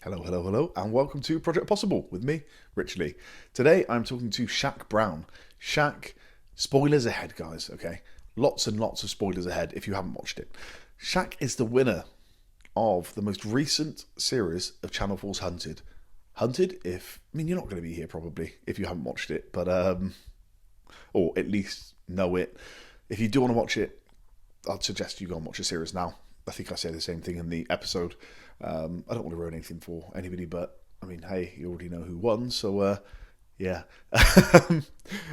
Hello, hello, hello, and welcome to Project Possible with me, Rich Leigh. Today I'm talking to Shaq Brown. Shaq, spoilers ahead, guys, okay? Lots and lots of spoilers ahead if you haven't watched it. Shaq is the winner of the most recent series of Channel 4's Hunted. Hunted, you're not going to be here probably if you haven't watched it, but, or at least know it. If you do want to watch it, I'd suggest you go and watch the series now. I think I say the same thing in the episode. I don't want to ruin anything for anybody, but hey, you already know who won, so yeah.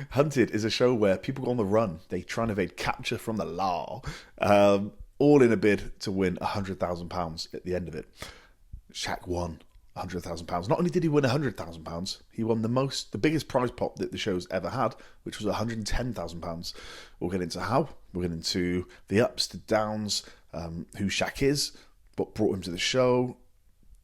Hunted is a show where people go on the run. They try and evade capture from the law, all in a bid to win £100,000 at the end of it. Shaq won £100,000. Not only did he win £100,000, he won the biggest prize pot that the show's ever had, which was £110,000. We'll get into how. We'll get into the ups, the downs, who Shaq is, what brought him to the show,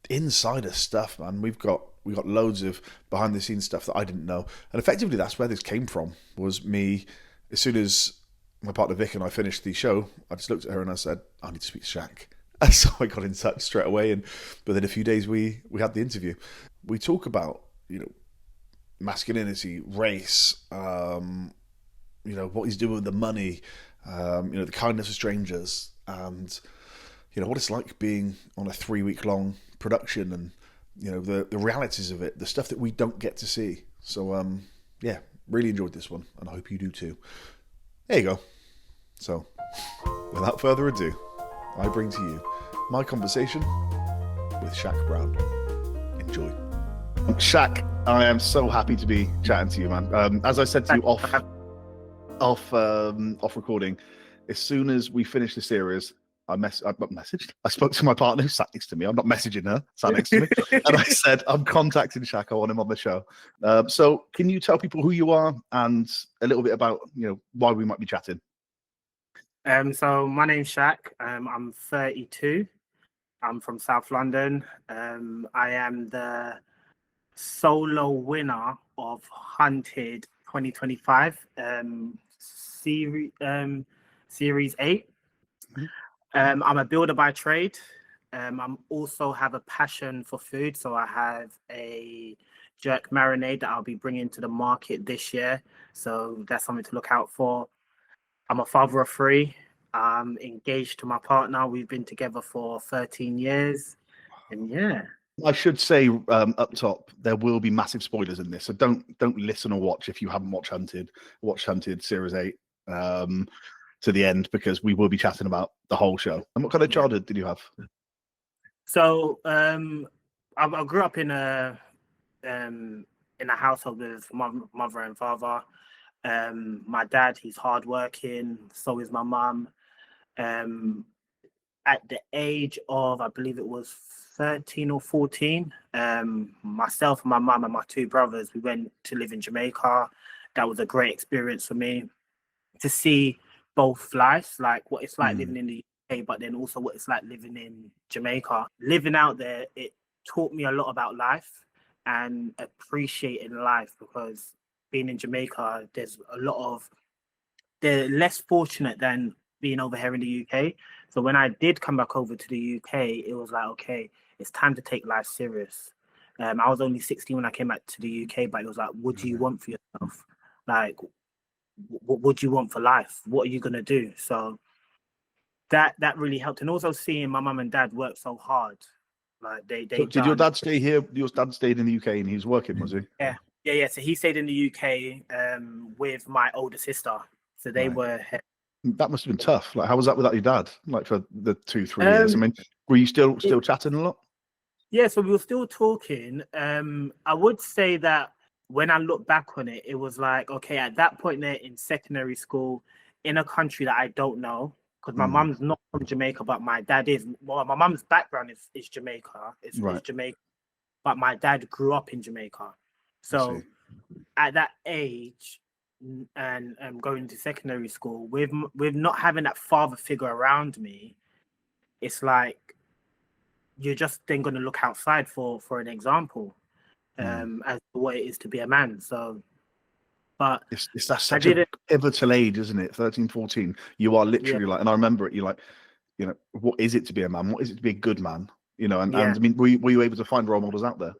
insider stuff, man. We've got loads of behind the scenes stuff that I didn't know, and effectively that's where this came from. Was me, as soon as my partner Vic and I finished the show, I just looked at her and I said, I need to speak to Shaq. And so I got in touch straight away, and within a few days we had the interview. We talk about masculinity, race, what he's doing with the money, the kindness of strangers, and what it's like being on a 3-week long production, and the realities of it, the stuff that we don't get to see. So really enjoyed this one, and I hope you do too. There you go. So without further ado, I bring to you my conversation with Shaq Brown. Enjoy. Shaq, I am so happy to be chatting to you, man. As I said to you off recording, as soon as we finished the series, I spoke to my partner who sat next to me. I'm not messaging her, sat next to me. And I said, I'm contacting Shaq. I want him on the show. So can you tell people who you are and a little bit about, why we might be chatting? So my name's Shaq. I'm 32. I'm from South London. I am the solo winner of Hunted 2025 series 8. I'm a builder by trade. I'm also have a passion for food, so I have a jerk marinade that I'll be bringing to the market this year. So that's something to look out for. I'm a father of 3. I'm engaged to my partner. We've been together for 13 years. And yeah. I should say up top, there will be massive spoilers in this. So don't listen or watch if you haven't watched Hunted. Watch Hunted Series 8 to the end, because we will be chatting about the whole show. And what kind of childhood did you have? So I grew up in a household with mother and father. My dad, he's hardworking. So is my mum. At the age of, I believe it was 13 or 14, myself and my mum and my 2 brothers, we went to live in Jamaica. That was a great experience for me to see both lives, like what it's like living in the UK, but then also what it's like living in Jamaica. Living out there, it taught me a lot about life and appreciating life, because being in Jamaica, they're less fortunate than being over here in the UK. So when I did come back over to the UK, it was like, okay, it's time to take life serious. I was only 16 when I came back to the UK, but it was like, what do you want for yourself? Like, what do you want for life? What are you going to do? So that really helped. And also seeing my mum and dad work so hard. Like did your dad stay here? Your dad stayed in the UK and he was working, was he? Yeah. So he stayed in the UK with my older sister. So they were. That must have been tough. Like, how was that without your dad? Like for the 2-3 years. Were you still chatting a lot? Yeah, so we were still talking. I would say that when I look back on it, it was like, okay, at that point there in secondary school, in a country that I don't know, because my mum's not from Jamaica, but my dad is. Well, my mum's background is Jamaica. It's Jamaica, but my dad grew up in Jamaica. So at that age, and going to secondary school, with not having that father figure around me, it's like you're just then going to look outside for an example as to what it is to be a man. So but it's that's such a pivotal age, isn't it? 13, 14. You are literally like, and I remember it, you're like, what is it to be a man? What is it to be a good man? You know, and Yeah. I mean, were you able to find role models out there?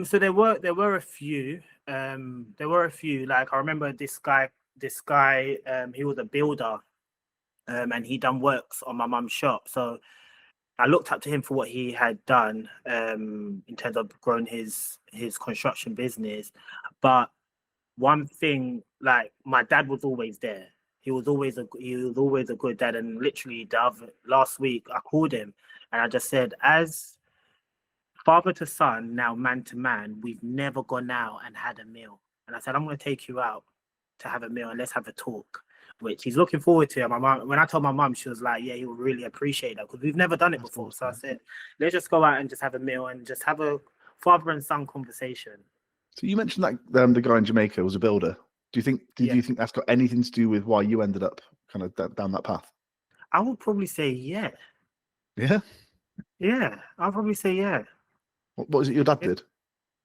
So there were a few. There were a few. Like I remember this guy. He was a builder. And he done works on my mum's shop. So I looked up to him for what he had done in terms of growing his construction business. But one thing, like my dad was always there. He was always a good dad. And literally last week I called him and I just said, as father to son, now man to man, we've never gone out and had a meal. And I said, I'm going to take you out to have a meal and let's have a talk, which he's looking forward to. And my mom, when I told my mum, she was like, yeah, he will really appreciate that because we've never done it before. So I said, let's just go out and just have a meal and just have a father and son conversation. So you mentioned that the guy in Jamaica was a builder. Do you think that's got anything to do with why you ended up kind of down that path? I would probably say yeah. Yeah? Yeah, I'll probably say yeah. What was it your dad did?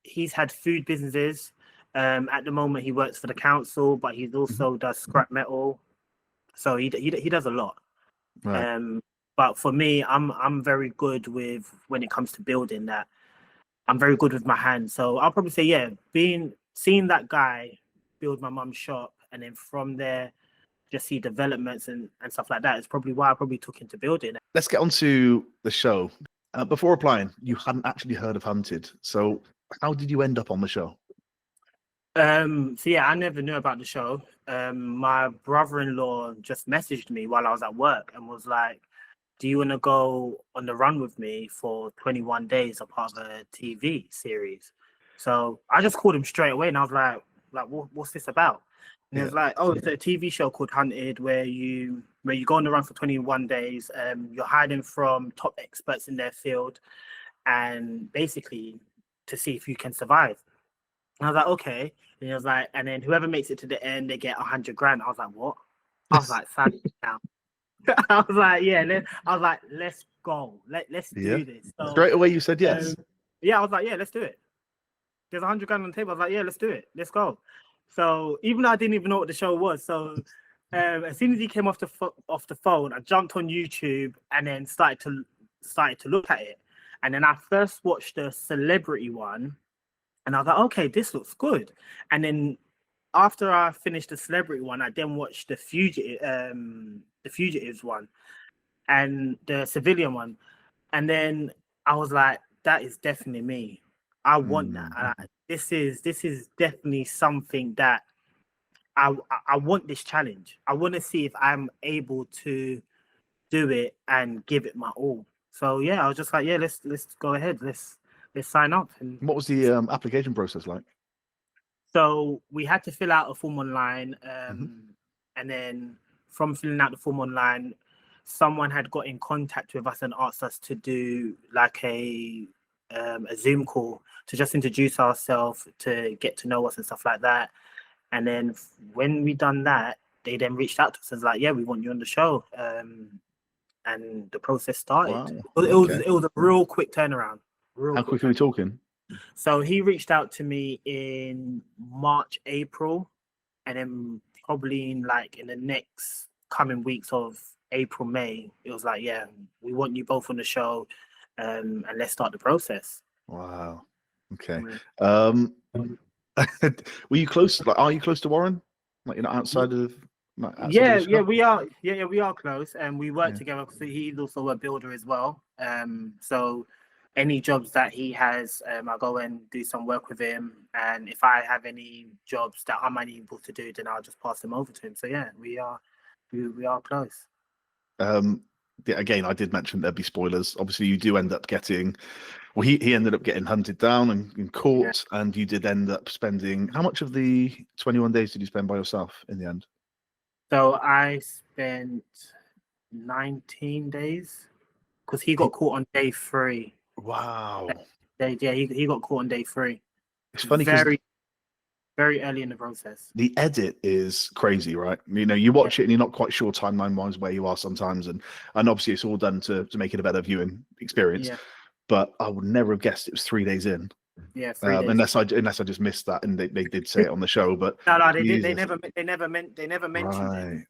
He's had food businesses. At the moment, he works for the council, but he's also does scrap metal. So he does a lot. Right. But for me, I'm very good with when it comes to building. That I'm very good with my hands. So I'll probably say yeah. Seeing that guy build my mum's shop, and then from there just see developments and stuff like that is probably why I probably took into building. Let's get on to the show. Before applying, you hadn't actually heard of Hunted. So how did you end up on the show? So yeah, I never knew about the show. My brother-in-law just messaged me while I was at work and was like, do you want to go on the run with me for 21 days, a part of a TV series? So I just called him straight away and I was like, what's this about? And he was like, oh, it's a TV show called Hunted where you go on the run for 21 days. You're hiding from top experts in their field and basically to see if you can survive. And I was like, okay. And he was like, and then whoever makes it to the end, they get 100 grand. I was like, what? I was like, sad now. I was like, yeah. Let's go. Let's do this. So, straight away you said yes. Yeah, I was like, yeah, let's do it. There's 100 grand on the table. I was like, yeah, let's do it. Let's go. So even though I didn't even know what the show was, so as soon as he came off the phone, I jumped on YouTube and then started to look at it. And then I first watched the celebrity one, and I was like, okay, this looks good. And then after I finished the celebrity one, I then watched the Fugitives one and the civilian one. And then I was like, that is definitely me. I want that. This is definitely something that I want this challenge. I want to see if I'm able to do it and give it my all. So yeah, I was just like, yeah, let's go ahead. Let's sign up. And what was the application process like? So we had to fill out a form online, and then from filling out the form online, someone had got in contact with us and asked us to do like a Zoom call to just introduce ourselves, to get to know us and stuff like that. And then when we done that, they then reached out to us and was like, yeah, we want you on the show. And the process started. Wow. It was a real quick turnaround. How quick are we talking? So he reached out to me in March, April, and then probably in the next coming weeks of April, May, it was like, yeah, we want you both on the show, and let's start the process. Wow. Okay. Were you close? Like, are you close to Warren? Like, you're not outside of? Yeah, we are. Yeah, we are close, and we work together because he's also a builder as well. So any jobs that he has, I'll go and do some work with him, and if I have any jobs that I'm unable to do, then I'll just pass them over to him. So yeah, we are close. Yeah, again, I did mention there'd be spoilers. Obviously, you do end up getting. Well, he ended up getting hunted down and in court, and you did end up spending. How much of the 21 days did you spend by yourself in the end? So I spent 19 days because he got caught on day 3. Wow. Yeah, he got caught on day 3. It's funny, very early in the process. The edit is crazy, right? You know, you watch it and you're not quite sure timeline-wise where you are sometimes, and obviously it's all done to make it a better viewing experience. Yeah. But I would never have guessed it was 3 days in. Yeah, 3 days. Unless I just missed that, and they did say it on the show. But no, they never mentioned it.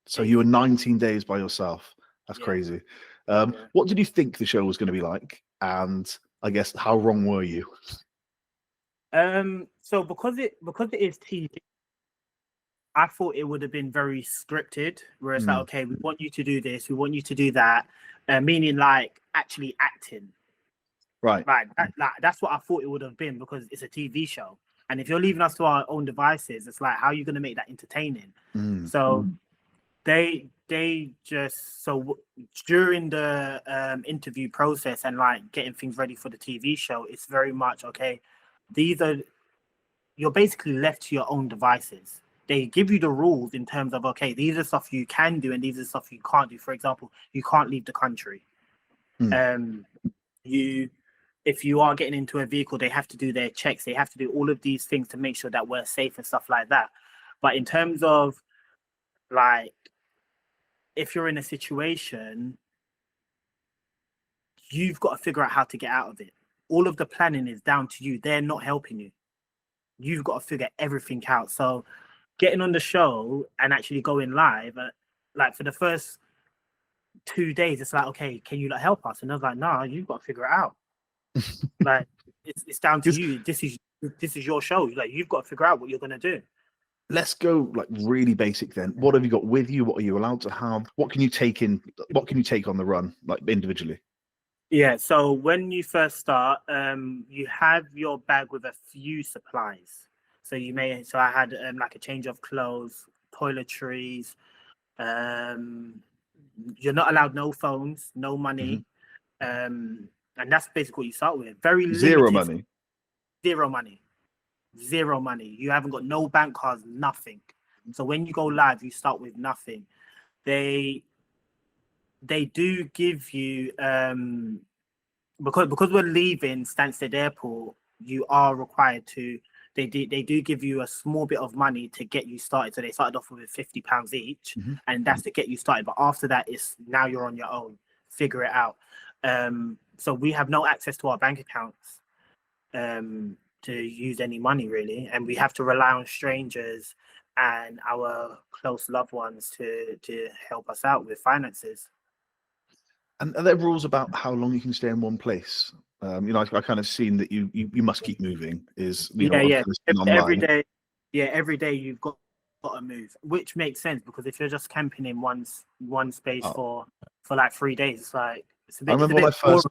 So you were 19 days by yourself. That's crazy. What did you think the show was going to be like? And I guess how wrong were you? So because it is TV, I thought it would have been very scripted, where it's like, okay, we want you to do this, we want you to do that, meaning like actually acting. Right. Like that's what I thought it would have been, because it's a TV show. And if you're leaving us to our own devices, it's like, how are you going to make that entertaining? So they just, so during the interview process and like getting things ready for the TV show, it's very much, okay, you're basically left to your own devices. They give you the rules in terms of, okay, these are stuff you can do and these are stuff you can't do. For example, you can't leave the country. If you are getting into a vehicle, they have to do their checks. They have to do all of these things to make sure that we're safe and stuff like that. But in terms of like, if you're in a situation, you've got to figure out how to get out of it. All of the planning is down to you. They're not helping you. You've got to figure everything out. So getting on the show and actually going live, like for the first 2 days, it's like, okay, can you like help us? And I was like, no, you've got to figure it out. Like it's down to you. This is your show. Like, you've got to figure out what you're gonna do. Let's go like really basic then. What have you got with you? What are you allowed to have? What can you take in? What can you take on the run, like individually? Yeah. So when you first start, you have your bag with a few supplies. So I had like a change of clothes, toiletries. You're not allowed no phones, no money. And that's basically what you start with. Very limited. Zero money. Zero money. You haven't got no bank cards, nothing. So when you go live, you start with nothing. They do give you because we're leaving Stansted Airport, you are required to. They do give you a small bit of money to get you started. So they started off with £50 each, and that's to get you started. But after that, it's now you're on your own. Figure it out. So we have no access to our bank accounts to use any money really, and we have to rely on strangers and our close loved ones to help us out with finances. And are there rules about how long you can stay in one place? I kind of seen that you must keep moving. Every day. Yeah, every day you've got to move, which makes sense, because if you're just camping in one space for like 3 days, it's like it's a bit. I remember when I first. boring.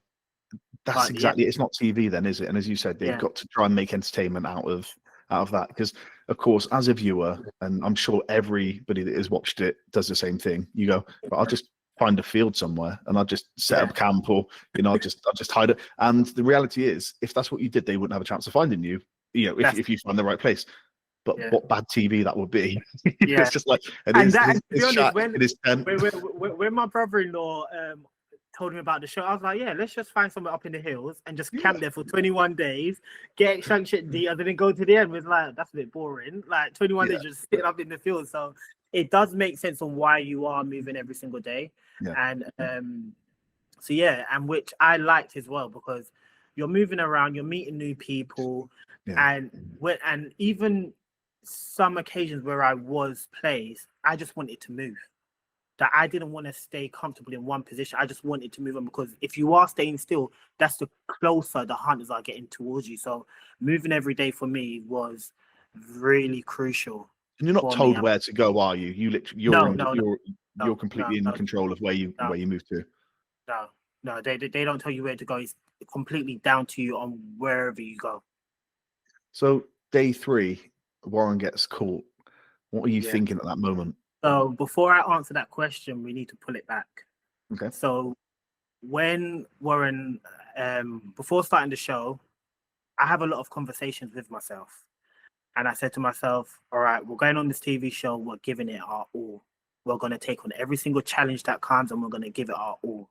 That's exactly. Yeah. It's not TV then, is it? And as you said, they've got to try and make entertainment out of that, because, of course, as a viewer, and I'm sure everybody that has watched it does the same thing. You go, but I'll just find a field somewhere and I'll just set up camp, or I'll just hide it. And the reality is, if that's what you did, they wouldn't have a chance of finding you. If you find the right place. But what bad TV that would be. It's just like, when my brother-in-law told me about the show, I was like, yeah, let's just find somewhere up in the hills and just camp there for 21 days, get shit D, and then go to the end. With like, that's a bit boring. Like 21 days just sitting up in the field. So it does make sense on why you are moving every single day. And and which I liked as well, because you're moving around, you're meeting new people, and even some occasions where I was placed, I just wanted to move. That I didn't want to stay comfortable in one position. I just wanted to move on, because if you are staying still, that's the closer the hunters are getting towards you. So moving every day for me was really crucial. And you're not told where to go, are you? You're completely in control of where you move to. No, they don't tell you where to go. It's completely down to you on wherever you go. So day 3, Warren gets caught. What are you thinking at that moment? So before I answer that question, we need to pull it back. Okay. So when Warren, before starting the show, I have a lot of conversations with myself. And I said to myself, all right, we're going on this TV show. We're giving it our all. We're going to take on every single challenge that comes, and we're going to give it our all.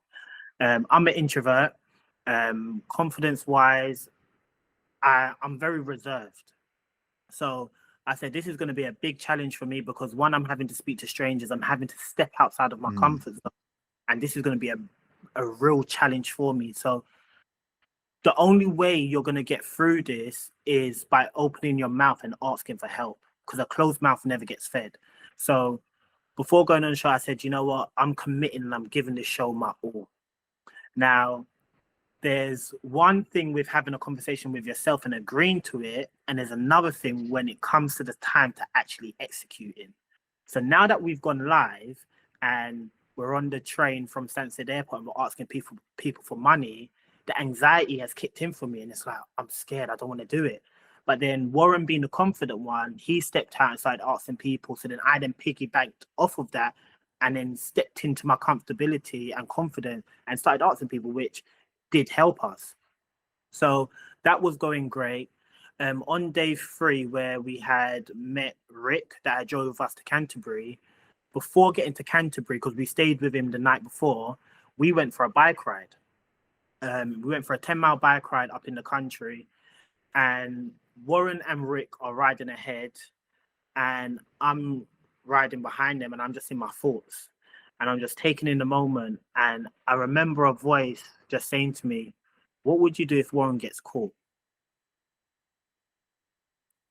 I'm an introvert. Confidence-wise, I'm very reserved. So I said, this is going to be a big challenge for me, because one, I'm having to speak to strangers. I'm having to step outside of my comfort zone. And this is going to be a real challenge for me. So the only way you're going to get through this is by opening your mouth and asking for help, because a closed mouth never gets fed. So before going on the show, I said, you know what? I'm committing and I'm giving this show my all. Now, there's one thing with having a conversation with yourself and agreeing to it, and there's another thing when it comes to the time to actually executing. So now that we've gone live and we're on the train from Stansted Airport and we're asking people for money, the anxiety has kicked in for me, and it's like, I'm scared, I don't want to do it. But then Warren, being the confident one, he stepped out and started asking people. So then I then piggybacked off of that and then stepped into my comfortability and confidence and started asking people, which did help us. So that was going great. On day 3, where we had met Rick that had drove us to Canterbury, before getting to Canterbury, because we stayed with him the night before, we went for a bike ride. We went for a 10-mile bike ride up in the country, and Warren and Rick are riding ahead, and I'm riding behind them, and I'm just in my thoughts, and I'm just taking in the moment. And I remember a voice just saying to me, "What would you do if Warren gets caught?"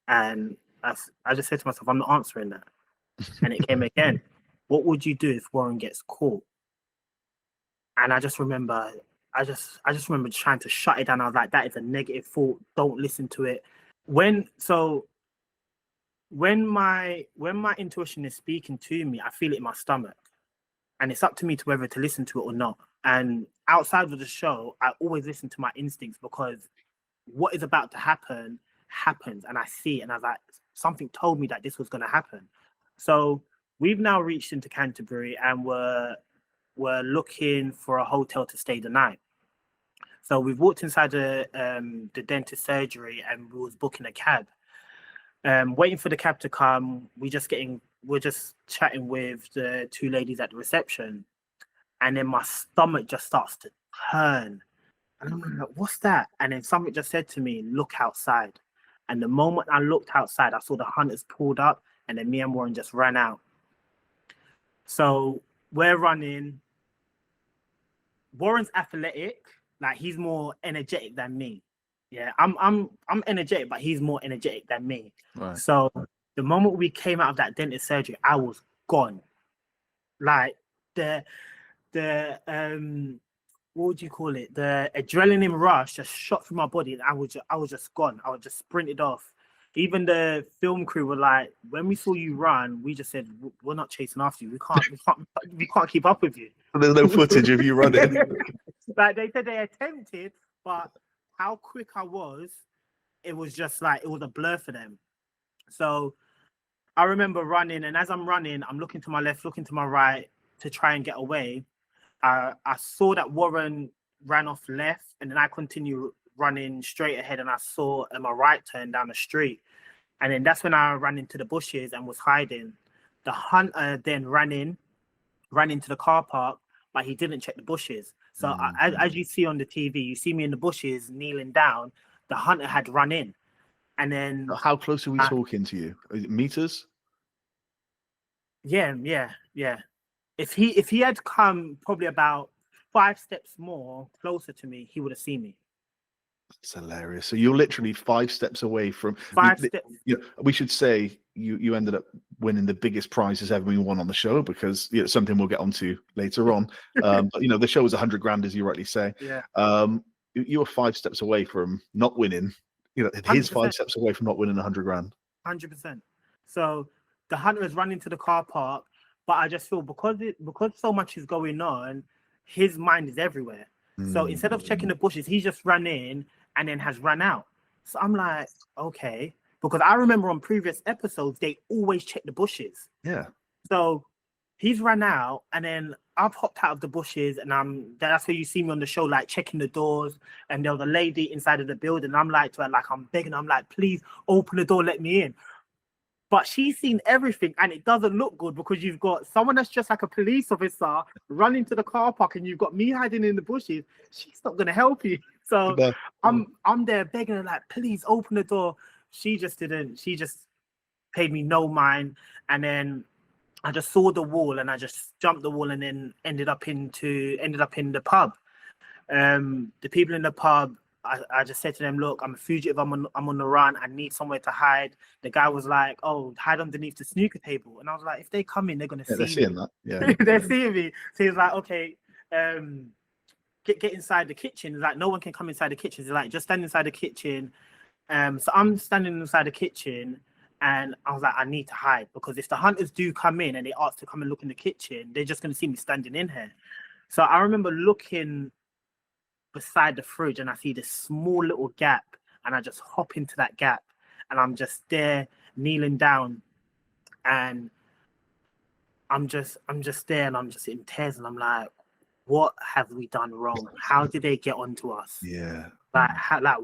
And I just said to myself, I'm not answering that. And it came again. What would you do if Warren gets caught? And I just remember trying to shut it down. I was like, that is a negative thought. Don't listen to it. When my intuition is speaking to me, I feel it in my stomach. And it's up to me to whether to listen to it or not. And outside of the show, I always listen to my instincts, because what is about to happen happens, and I see it, and I was like, something told me that this was going to happen. So we've now reached into Canterbury, and we're looking for a hotel to stay the night. So we've walked inside the dentist surgery, and we was booking a cab. Waiting for the cab to come, we're just chatting with the 2 ladies at the reception, and then my stomach just starts to turn. And I'm like, what's that? And then something just said to me, look outside. And the moment I looked outside, I saw the hunters pulled up, and then me and Warren just ran out. So we're running. Warren's athletic, like he's more energetic than me. Yeah, I'm energetic, but he's more energetic than me. Right. So the moment we came out of that dentist surgery, I was gone. Like the what would you call it? The adrenaline rush just shot through my body, and I was just gone. I was just sprinted off. Even the film crew were like, when we saw you run, we just said, we're not chasing after you. We can't keep up with you. There's no footage of you running. Like they said they attempted, but how quick I was, it was just like, it was a blur for them. So I remember running, and as I'm running, I'm looking to my left, looking to my right to try and get away. I saw that Warren ran off left, and then I continued running straight ahead, and I saw my right turn down the street. And then that's when I ran into the bushes and was hiding. The hunter then ran into the car park, but he didn't check the bushes. So as you see on the TV, you see me in the bushes kneeling down. The hunter had run in. And then... How close are we talking to you? Is it meters? Yeah. If he had come probably about 5 steps more closer to me, he would have seen me. That's hilarious. So you're literally 5 steps away from 5 steps. We should say you ended up winning the biggest prizes ever been won on the show, because something we'll get onto later on. But the show was 100 grand, as you rightly say. Yeah. You were 5 steps away from not winning. His 100%. 5 steps away from not winning 100 grand. 100%. So the hunter is running to the car park, but I just feel because so much is going on, his mind is everywhere. So instead of checking the bushes, he's just run in and then has run out. So I'm like, okay, because I remember on previous episodes they always check the bushes. Yeah. So he's run out, and then I've hopped out of the bushes, and that's where you see me on the show, like checking the doors. And there was a lady inside of the building. And I'm like to her, like I'm begging, I'm like, please open the door, let me in. But she's seen everything, and it doesn't look good, because you've got someone that's just like a police officer running to the car park, and you've got me hiding in the bushes. She's not going to help you. So I'm there begging her, like, please open the door. She just didn't. She just paid me no mind. And then I just saw the wall, and I just jumped the wall, and then ended up in the pub. The people in the pub, I just said to them, look, I'm a fugitive, I'm on the run, I need somewhere to hide. The guy was like, oh, hide underneath the snooker table. And I was like, if they come in, they're going to see me. They're seeing that. Yeah. They're seeing me. So he was like, okay, get inside the kitchen. It's like no one can come inside the kitchen. It's like just stand inside the kitchen. So I'm standing inside the kitchen, and I was like, I need to hide, because if the hunters do come in and they ask to come and look in the kitchen, they're just going to see me standing in here. So I remember looking beside the fridge, and I see this small little gap, and I just hop into that gap, and I'm just there kneeling down, and I'm just there, and I'm just in tears, and I'm like, what have we done wrong? How did they get onto us? Yeah.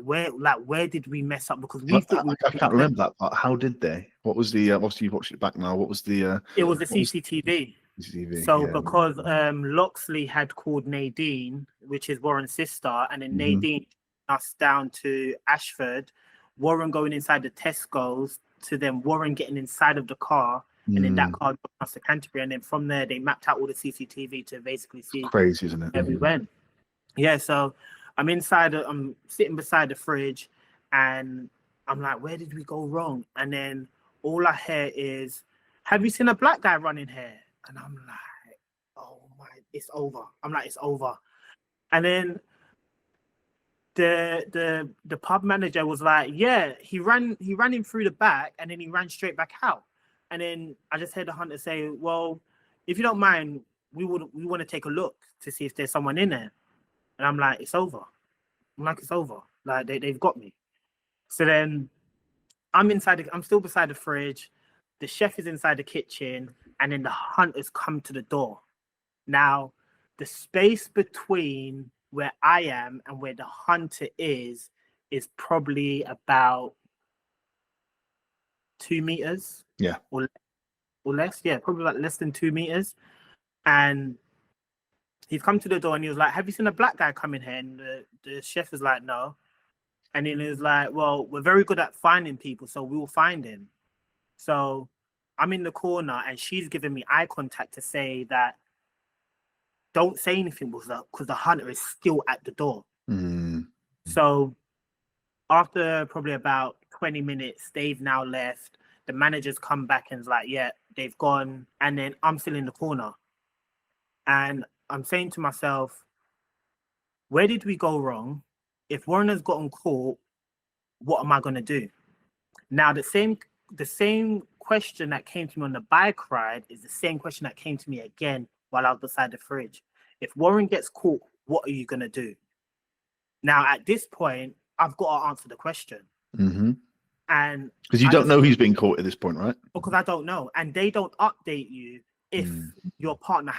Where did we mess up? Because we thought I can't remember that part. How did they? What was the obviously you've watched it back now. What was the it was the CCTV. CCTV, So yeah. because Loxley had called Nadine, which is Warren's sister, and then Nadine us down to Ashford, Warren going inside the Tesco's, to then Warren getting inside of the car, and then that car got us to Canterbury, and then from there they mapped out all the CCTV to basically see crazy, isn't it? where we went. Yeah, so I'm inside, I'm sitting beside the fridge, and I'm like, where did we go wrong? And then all I hear is, have you seen a black guy running here? And I'm like, oh my, it's over. I'm like, it's over. And then the pub manager was like, yeah, he ran him through the back, and then he ran straight back out. And then I just heard the hunter say, well, if you don't mind, we want to take a look to see if there's someone in there. And I'm like, it's over. I'm like, it's over. Like they've got me. So then I'm still beside the fridge. The chef is inside the kitchen, and then the hunters come to the door. Now, the space between where I am and where the hunter is probably about 2 meters. Yeah. Or less. Yeah, probably like less than 2 meters. And he's come to the door, and he was like, have you seen a black guy come in here? And the chef is like, no. And then he was like, well, we're very good at finding people, so we will find him. So I'm in the corner, and she's giving me eye contact to say that don't say anything, because the hunter is still at the door. So after probably about 20 minutes, they've now left. The manager's come back and is like, yeah, they've gone. And then I'm still in the corner. And I'm saying to myself, where did we go wrong? If Warren has gotten caught, what am I going to do? Now, the same question that came to me on the bike ride is the same question that came to me again while I was beside the fridge. If Warren gets caught, what are you going to do? Now, at this point, I've got to answer the question. And because you don't know who's being caught at this point, right? Because I don't know. And they don't update you if your partner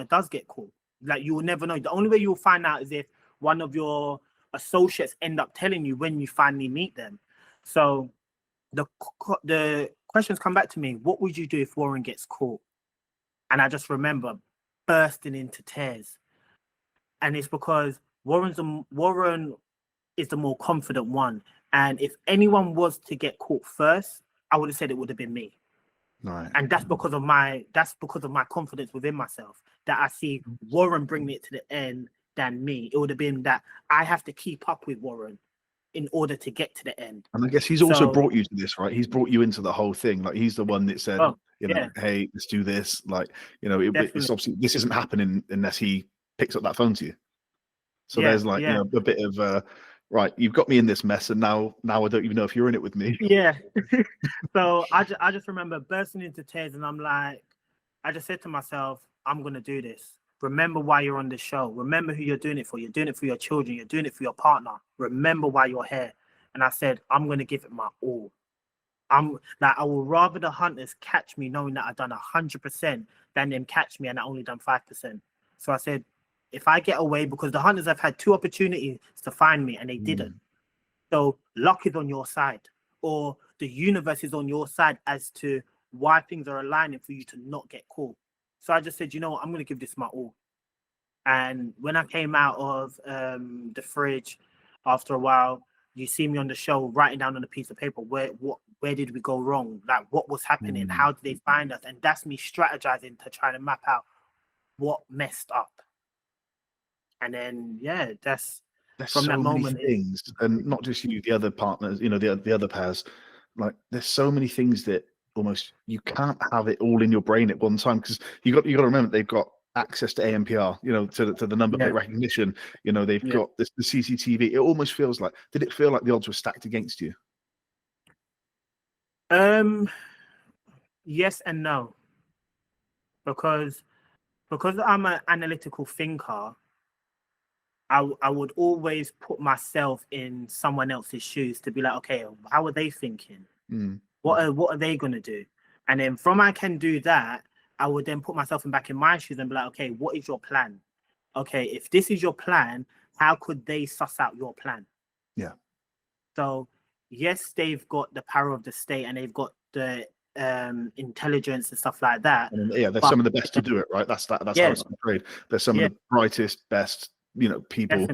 does get caught. Like, you will never know. The only way you'll find out is if one of your associates end up telling you when you finally meet them. So the questions come back to me. What would you do if Warren gets caught? And I just remember bursting into tears. And it's because Warren is the more confident one. And if anyone was to get caught first, I would have said it would have been me. Right. And that's because of my confidence within myself, that I see Warren bringing it to the end than me. It would have been that I have to keep up with Warren in order to get to the end. And I guess he's also brought you to this, right? He's brought you into the whole thing. Like, he's the one that said, hey, let's do this. Like, it's obviously, this isn't happening unless he picks up that phone to you. So there's like, a bit of, right, you've got me in this mess, and now I don't even know if you're in it with me. Yeah. So I just remember bursting into tears, and I'm like, I just said to myself, I'm going to do this. Remember why you're on this show. Remember who you're doing it for. You're doing it for your children. You're doing it for your partner. Remember why you're here. And I said, I'm going to give it my all. I will rather the hunters catch me knowing that I've done 100% than them catch me and I only done 5%. So I said, if I get away, because the hunters have had 2 opportunities to find me and they didn't. So luck is on your side, or the universe is on your side as to why things are aligning for you to not get caught. So I just said, you know what, I'm going to give this my all. And when I came out of the fridge, after a while, you see me on the show writing down on a piece of paper, where did we go wrong? Like, what was happening? How did they find us? And that's me strategizing to try to map out what messed up. And then, there's from so that moment. Many things, and not just you, the other partners, the other pairs. Like, there's so many things that almost you can't have it all in your brain at one time, because you got to remember they've got access to ANPR, to the number plate recognition. They've got the CCTV. It almost feels like. Did it feel like the odds were stacked against you? Yes and no, because I'm an analytical thinker. I would always put myself in someone else's shoes to be like, okay, how are they thinking? What are they gonna do? And then from I can do that, I would then put myself back in my shoes and be like, okay, what is your plan? Okay, if this is your plan, how could they suss out your plan? Yeah. So yes, they've got the power of the state and they've got the intelligence and stuff like that. And they're some of the best to do it, right? That's how it's portrayed. They're some of the brightest, best, people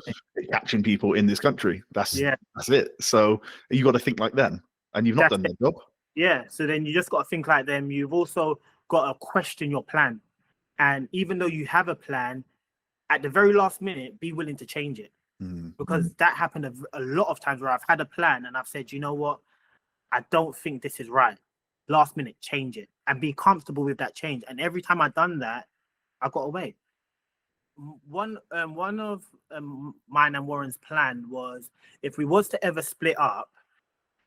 catching people in this country. That's it. So you got to think like them, and you've not done their job. Yeah. So then you just got to think like them. You've also got to question your plan, and even though you have a plan, at the very last minute, be willing to change it, because that happened a lot of times where I've had a plan and I've said, you know what, I don't think this is right. Last minute, change it and be comfortable with that change. And every time I've done that, I got away. One of mine and Warren's plan was, if we was to ever split up,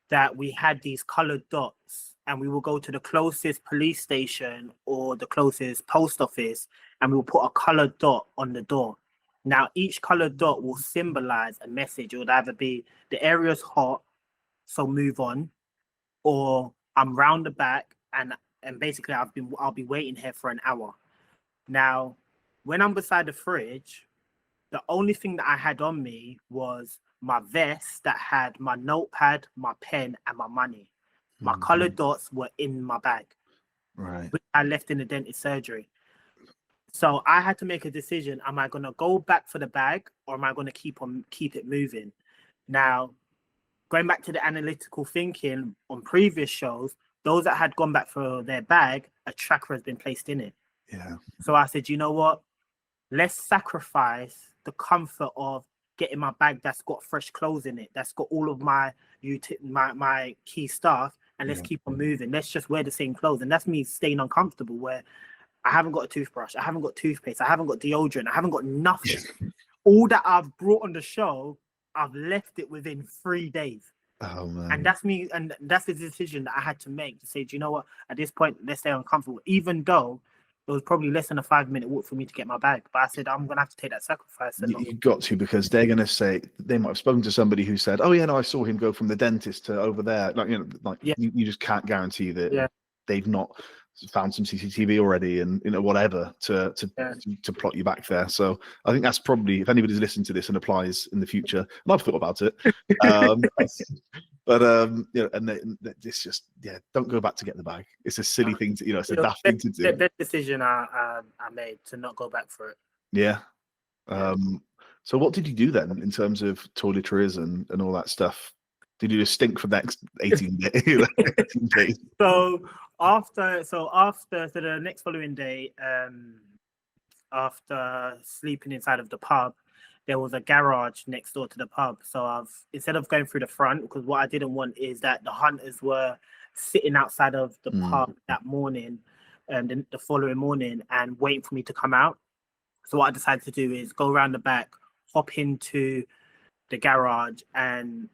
that we had these colored dots and we will go to the closest police station or the closest post office and we will put a colored dot on the door. Now, each colored dot will symbolize a message. It would either be the area's hot, so move on, or I'm round the back and basically I'll be waiting here for an hour. Now, when I'm beside the fridge, the only thing that I had on me was my vest that had my notepad, my pen, and my money. My colored dots were in my bag, right? Which I left in the dentist surgery. So I had to make a decision: am I going to go back for the bag, or am I going to keep it moving? Now, going back to the analytical thinking on previous shows, those that had gone back for their bag, a tracker has been placed in it. Yeah. So I said, you know what? Let's sacrifice the comfort of getting my bag that's got fresh clothes in it, that's got all of my key stuff, and let's keep on moving. Let's just wear the same clothes. And that's me staying uncomfortable, where I haven't got a toothbrush, I haven't got toothpaste, I haven't got deodorant, I haven't got nothing. All that I've brought on the show, I've left it within 3 days. Oh man. And that's me, and that's the decision that I had to make, to say, do you know what, at this point, let's stay uncomfortable, even though it was probably less than a 5-minute walk for me to get my bag. But I said, I'm gonna have to take that sacrifice. You've got to, because they're gonna say, they might have spoken to somebody who said, oh yeah, no, I saw him go from the dentist to over there. You just can't guarantee that they've not found some CCTV already and whatever to plot you back there. So I think that's probably, if anybody's listening to this and applies in the future, and I've thought about it, but and it's just don't go back to get the bag. It's a silly thing to it's a daft thing to do. That decision I made to not go back for it. Yeah. So what did you do then in terms of toiletries and all that stuff? Did you just stink for the next 18 days? So the next following day, after sleeping inside of the pub, there was a garage next door to the pub. So instead of going through the front, because what I didn't want is that the hunters were sitting outside of the pub that morning, and the following morning, and waiting for me to come out. So what I decided to do is go around the back, hop into the garage, and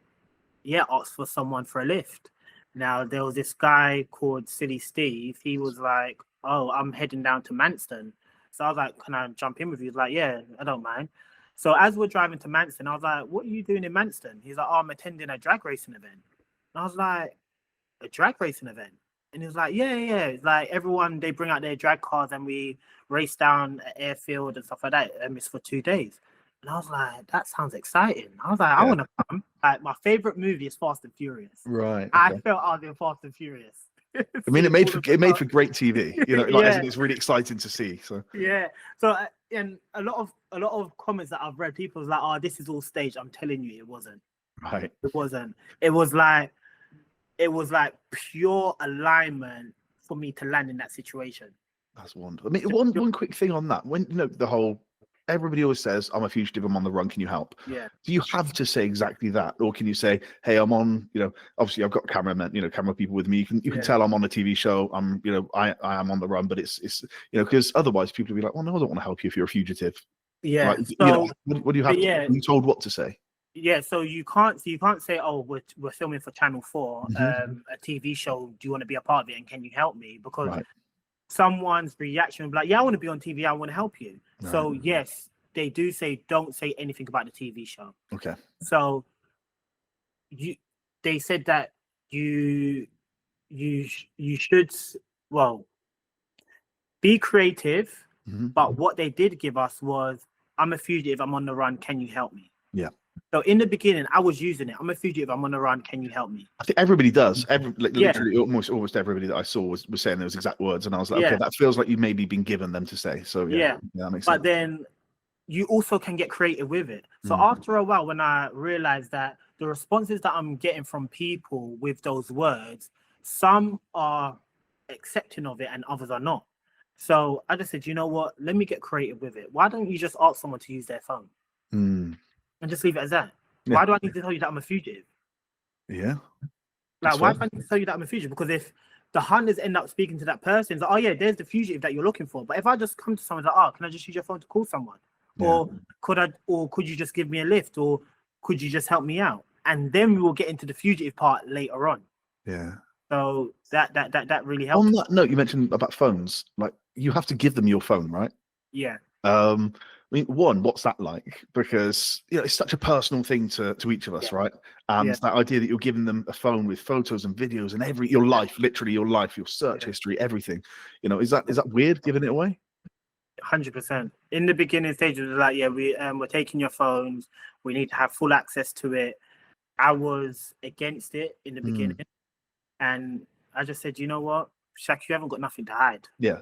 ask for someone for a lift. Now, there was this guy called Silly Steve. He was like, oh, I'm heading down to Manston. So I was like, can I jump in with you? He's like, yeah, I don't mind. So as we're driving to Manston, I was like, what are you doing in Manston? He's like, oh, I'm attending a drag racing event. And I was like, a drag racing event? And he was like, yeah. It's like everyone, they bring out their drag cars and we race down an airfield and stuff like that. And it's for 2 days. And I was like, that sounds exciting. I was like, I want to come. Like, my favorite movie is Fast and Furious. Right. Okay. I felt I was in Fast and Furious. I mean, it made for great TV. It's really exciting to see. So So and a lot of comments that I've read, people was like, "Oh, this is all staged." I'm telling you, it wasn't. Right. It wasn't. It was like pure alignment for me to land in that situation. That's wonderful. I mean, one quick thing on that. When the whole everybody always says, I'm a fugitive, I'm on the run, can you help? Yeah. Do you have to say exactly that? Or can you say, hey, I'm on, obviously I've got cameramen, camera people with me. You can tell I'm on a TV show. I'm, I am on the run, but it's because otherwise people will be like, well, no, I don't want to help you if you're a fugitive. Yeah. Like, So, what do you have to, are you told what to say? Yeah, so you can't say, oh, we're filming for Channel 4, Mm-hmm. a TV show. Do you want to be a part of it? And can you help me? Because Right. someone's reaction will be like, yeah, I want to be on TV. I want to help you. Right. So yes, they do say, don't say anything about the TV show. Okay. So they said that you should, well, be creative. Mm-hmm. But what they did give us was, I'm a fugitive. I'm on the run. Can you help me? Yeah. So in the beginning, I was using it. I'm a fugitive. I'm on the run. Can you help me? I think everybody does. Literally, almost everybody that I saw was saying those exact words, and I was like, okay, that feels like you've maybe been given them to say. So yeah, that makes sense. But then you also can get creative with it. So after a while, when I realized that the responses that I'm getting from people with those words, some are accepting of it and others are not. So I just said, you know what? Let me get creative with it. Why don't you just ask someone to use their phone? And just leave it as that. Yeah. Why do I need to tell you that I'm a fugitive? Yeah. Like, why do I need to tell you that I'm a fugitive? Because if the hunters end up speaking to that person, it's like, oh yeah, there's the fugitive that you're looking for. But if I just come to someone like, oh, can I just use your phone to call someone? Yeah. Or could you just give me a lift? Or could you just help me out? And then we will get into the fugitive part later on. Yeah. So that really helps. On that note, you mentioned about phones. Like, you have to give them your phone, right? Yeah. I mean, one, what's that like? Because it's such a personal thing to each of us, right? And that idea that you're giving them a phone with photos and videos and your life, literally your life, your search history, everything. Is that weird giving it away? 100%. In the beginning stages, it was like, yeah, we're taking your phones. We need to have full access to it. I was against it in the beginning, and I just said, you know what, Shaq, you haven't got nothing to hide. Yeah.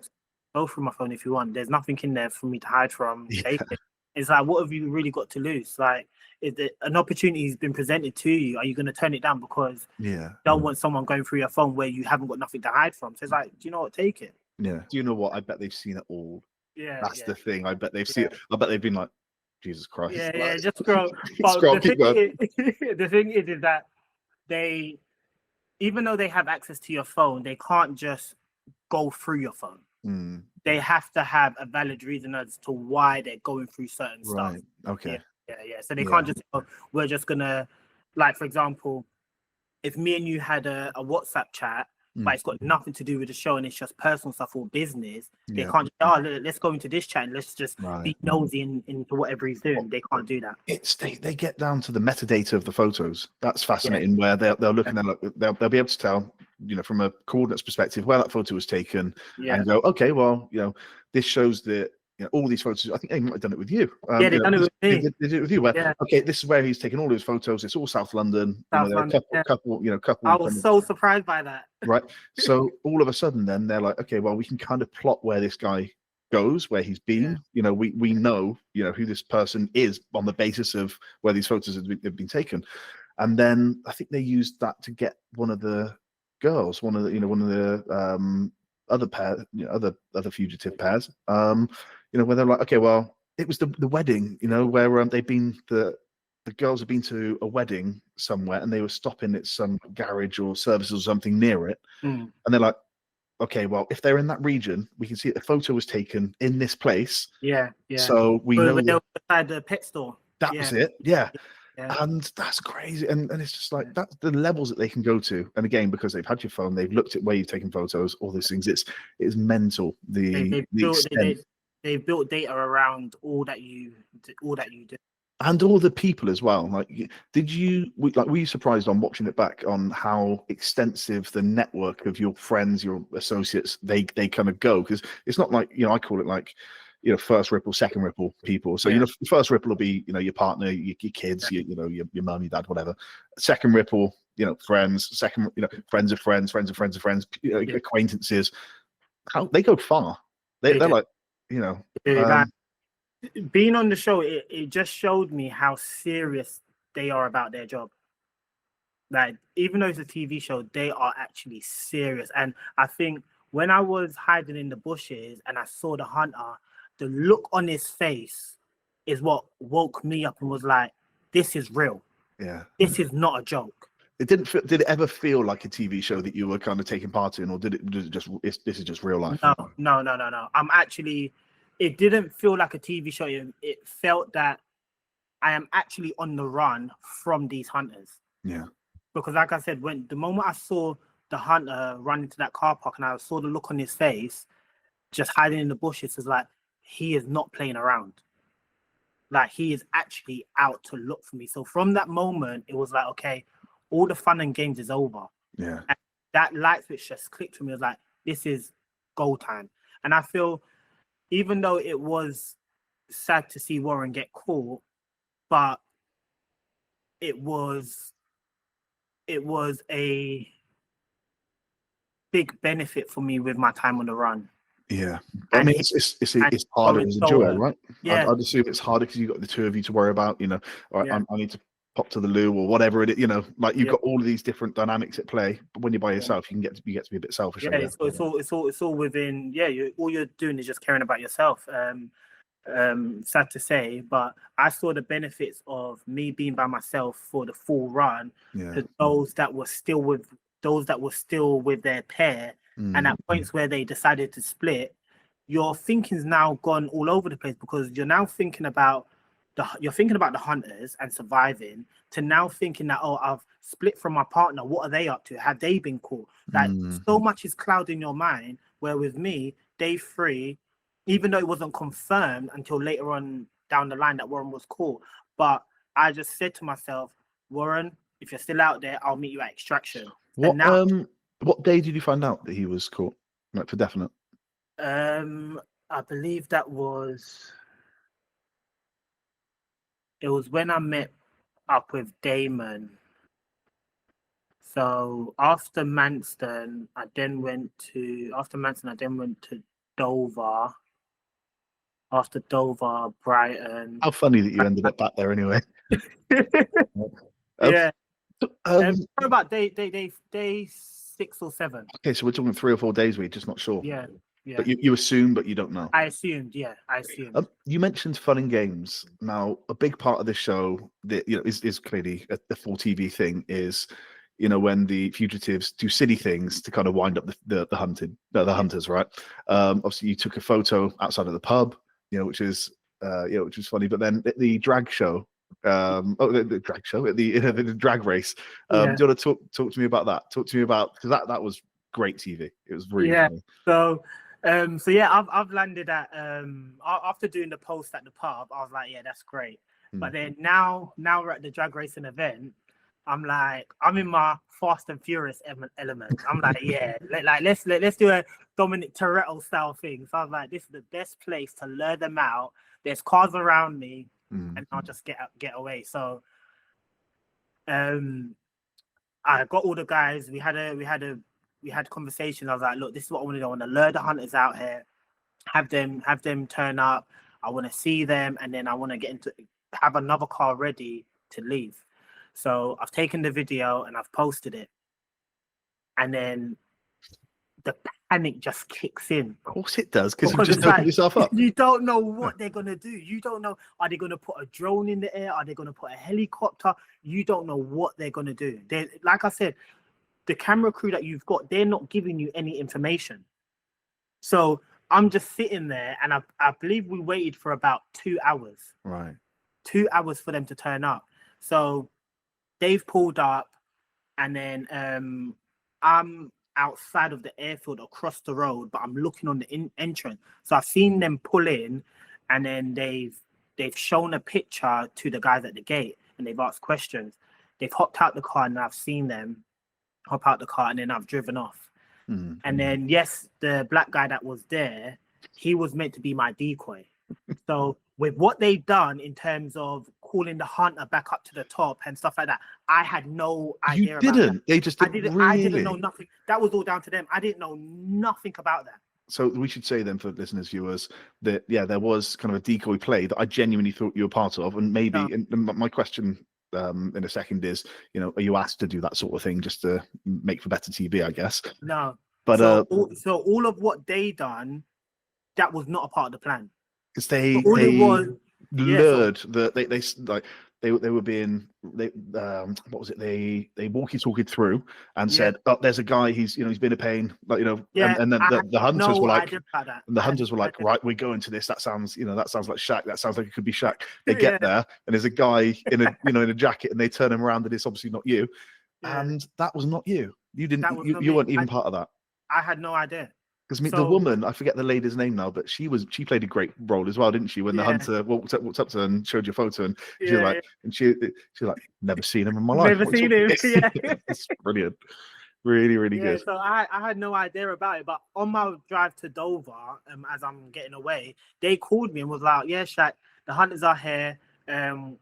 Go through my phone if you want. There's nothing in there for me to hide from. Take it. It's like, what have you really got to lose? Like, an opportunity has been presented to you. Are you going to turn it down because you don't want someone going through your phone where you haven't got nothing to hide from? So it's like, do you know what? Take it. Yeah. Do you know what? I bet they've seen it all. Yeah. That's the thing. I bet they've seen it. I bet they've been like, Jesus Christ. Yeah, just scroll. But the thing is that they, even though they have access to your phone, they can't just go through your phone. They have to have a valid reason as to why they're going through certain stuff. Okay. Yeah. So they can't just go, we're just gonna, like, for example, if me and you had a WhatsApp chat, but it's got nothing to do with the show and it's just personal stuff or business, they can't just, let's go into this chat and let's just be nosy into whatever he's doing. They can't do that. They get down to the metadata of the photos. That's fascinating. Where they'll look and they'll be able to tell, from a coordinates perspective, where that photo was taken, and go, okay, well, this shows that all these photos. I think they might have done it with you. They've done it with me. They did it with you. Where okay, this is where he's taken all his photos. It's all South London. There are a couple. I was so surprised by that. Right. So all of a sudden, then they're like, okay, well, we can kind of plot where this guy goes, where he's been. We know, who this person is on the basis of where these photos have been taken. And then I think they used that to get one of the girls, one of the other pair, other fugitive pairs, where they're like, okay, well, it was the wedding, where they've been the girls have been to a wedding somewhere and they were stopping at some garage or service or something near it. And they're like, okay, well, if they're in that region, we can see the photo was taken in this place. Yeah. So we know they were beside the pet store. That was it. Yeah. And that's crazy. And it's just like, that's the levels that they can go to. And again, because they've had your phone, they've looked at where you've taken photos, all these things. It's mental. They've built data around all that you do. And all the people as well. Like, were you surprised on watching it back on how extensive the network of your friends, your associates, they kind of go? Because it's not like, I call it like, first ripple, second ripple people. So, first ripple will be, your partner, your kids, your mum, your dad, whatever. Second ripple, friends. Second, friends of friends, friends of friends of friends, acquaintances. How they go far. They're like, being on the show, it just showed me how serious they are about their job. Like, even though it's a TV show, they are actually serious. And I think when I was hiding in the bushes and I saw the hunter, the look on his face is what woke me up and was like, this is real. Yeah. This is not a joke. It didn't feel, did it ever feel like a TV show that you were kind of taking part in, or did it just this is just real life? No. It didn't feel like a TV show. It felt that I am actually on the run from these hunters. Yeah. Because like I said, when the moment I saw the hunter run into that car park and I saw the look on his face, just hiding in the bushes, is like, he is not playing around. Like, he is actually out to look for me. So from that moment, it was like, okay, all the fun and games is over. Yeah. And that light switch just clicked for me. It was like, this is go time. And I feel, even though it was sad to see Warren get caught, but it was a big benefit for me with my time on the run. Yeah, I mean, it's harder as a duo, right? Yeah, I'd assume it's harder because you've got the two of you to worry about. You know, all right, I need to pop to the loo or whatever it is. You know, like you've got all of these different dynamics at play. But when you're by yourself, you get to be a bit selfish. Yeah, it's all within. Yeah, all you're doing is just caring about yourself. Sad to say, but I saw the benefits of me being by myself for the full run. To those that were still with their pair, and at points where they decided to split, your thinking's now gone all over the place, because you're now thinking about the hunters and surviving, to now thinking that, oh, I've split from my partner. What are they up to? Have they been caught? Like, so much is clouding your mind. Where with me, day 3, even though it wasn't confirmed until later on down the line that Warren was caught, but I just said to myself, Warren, if you're still out there, I'll meet you at extraction. What day did you find out that he was caught, like, for definite? I believe it was when I met up with Damon. So after Manston, I then went to Dover. After Dover, Brighton. How funny that you ended up back there anyway. Yeah. About day 6 or 7. Okay, so we're talking 3 or 4 days. We're just not sure. Yeah. But you assume, but you don't know. I assumed. You mentioned fun and games. Now, a big part of this show that is clearly a full TV thing is, when the fugitives do silly things to kind of wind up the hunters, right? Obviously, you took a photo outside of the pub, which is funny. But then the drag show, the drag show, the drag race. Do you want to talk to me about that? Talk to me about, because that was great TV. It was really funny. I've landed at after doing the post at the pub, I was like, yeah, that's great. But then now we're at the drag racing event. I'm like, I'm in my Fast and Furious element. I'm like, yeah, let's do a Dominic Toretto style thing. So I was like, this is the best place to lure them out. There's cars around me, and I'll just get away. So, I got all the guys. We had conversations. I was like, look, this is what I want to do. I want to lure the hunters out here, have them turn up. I want to see them, and then I want to have another car ready to leave. So I've taken the video and I've posted it, and then the panic just kicks in. Of course it does, because you just opened yourself up. You don't know what they're going to do. You don't know, are they going to put a drone in the air? Are they going to put a helicopter? You don't know what they're going to do. Like I said, the camera crew that you've got, they're not giving you any information. So I'm just sitting there, and I believe we waited for about 2 hours. Right. 2 hours for them to turn up. So they've pulled up, and then I'm outside of the airfield across the road, but I'm looking on the entrance. So I've seen them pull in, and then they've shown a picture to the guys at the gate, and they've asked questions. They've hopped out the car, and I've seen them hop out the car, and then I've driven off. And then, yes, the black guy that was there, he was meant to be my decoy. So with what they've done in terms of calling the hunter back up to the top and stuff like that, I had no idea. You didn't? They just didn't. I didn't know nothing. That was all down to them. I didn't know nothing about that. So we should say then, for listeners, viewers, that there was kind of a decoy play that I genuinely thought you were part of, and maybe. And my question in a second is, are you asked to do that sort of thing just to make for better TV? I guess. No. But so all of what they done, that was not a part of the plan. Because they lured they were being what was it, they walkie-talkied through and said, oh, there's a guy, he's been a pain, like, and then the hunters were like, and the hunters were like, right, we're going to this, that sounds like Shaq, that sounds like it could be Shaq. They get there and there's a guy in a in a jacket, and they turn him around and it's obviously not you. And that was not you. You didn't, you weren't even part of that. I had no idea. Because the woman, I forget the lady's name now, but she played a great role as well, didn't she? When the hunter walked up to her and showed you a photo, and she was like, and she was like, never seen him in my life. Never seen him. Yeah, it's brilliant, really good. So I had no idea about it, but on my drive to Dover, as I'm getting away, they called me and was like, "Yeah, Shaq, the hunters are here.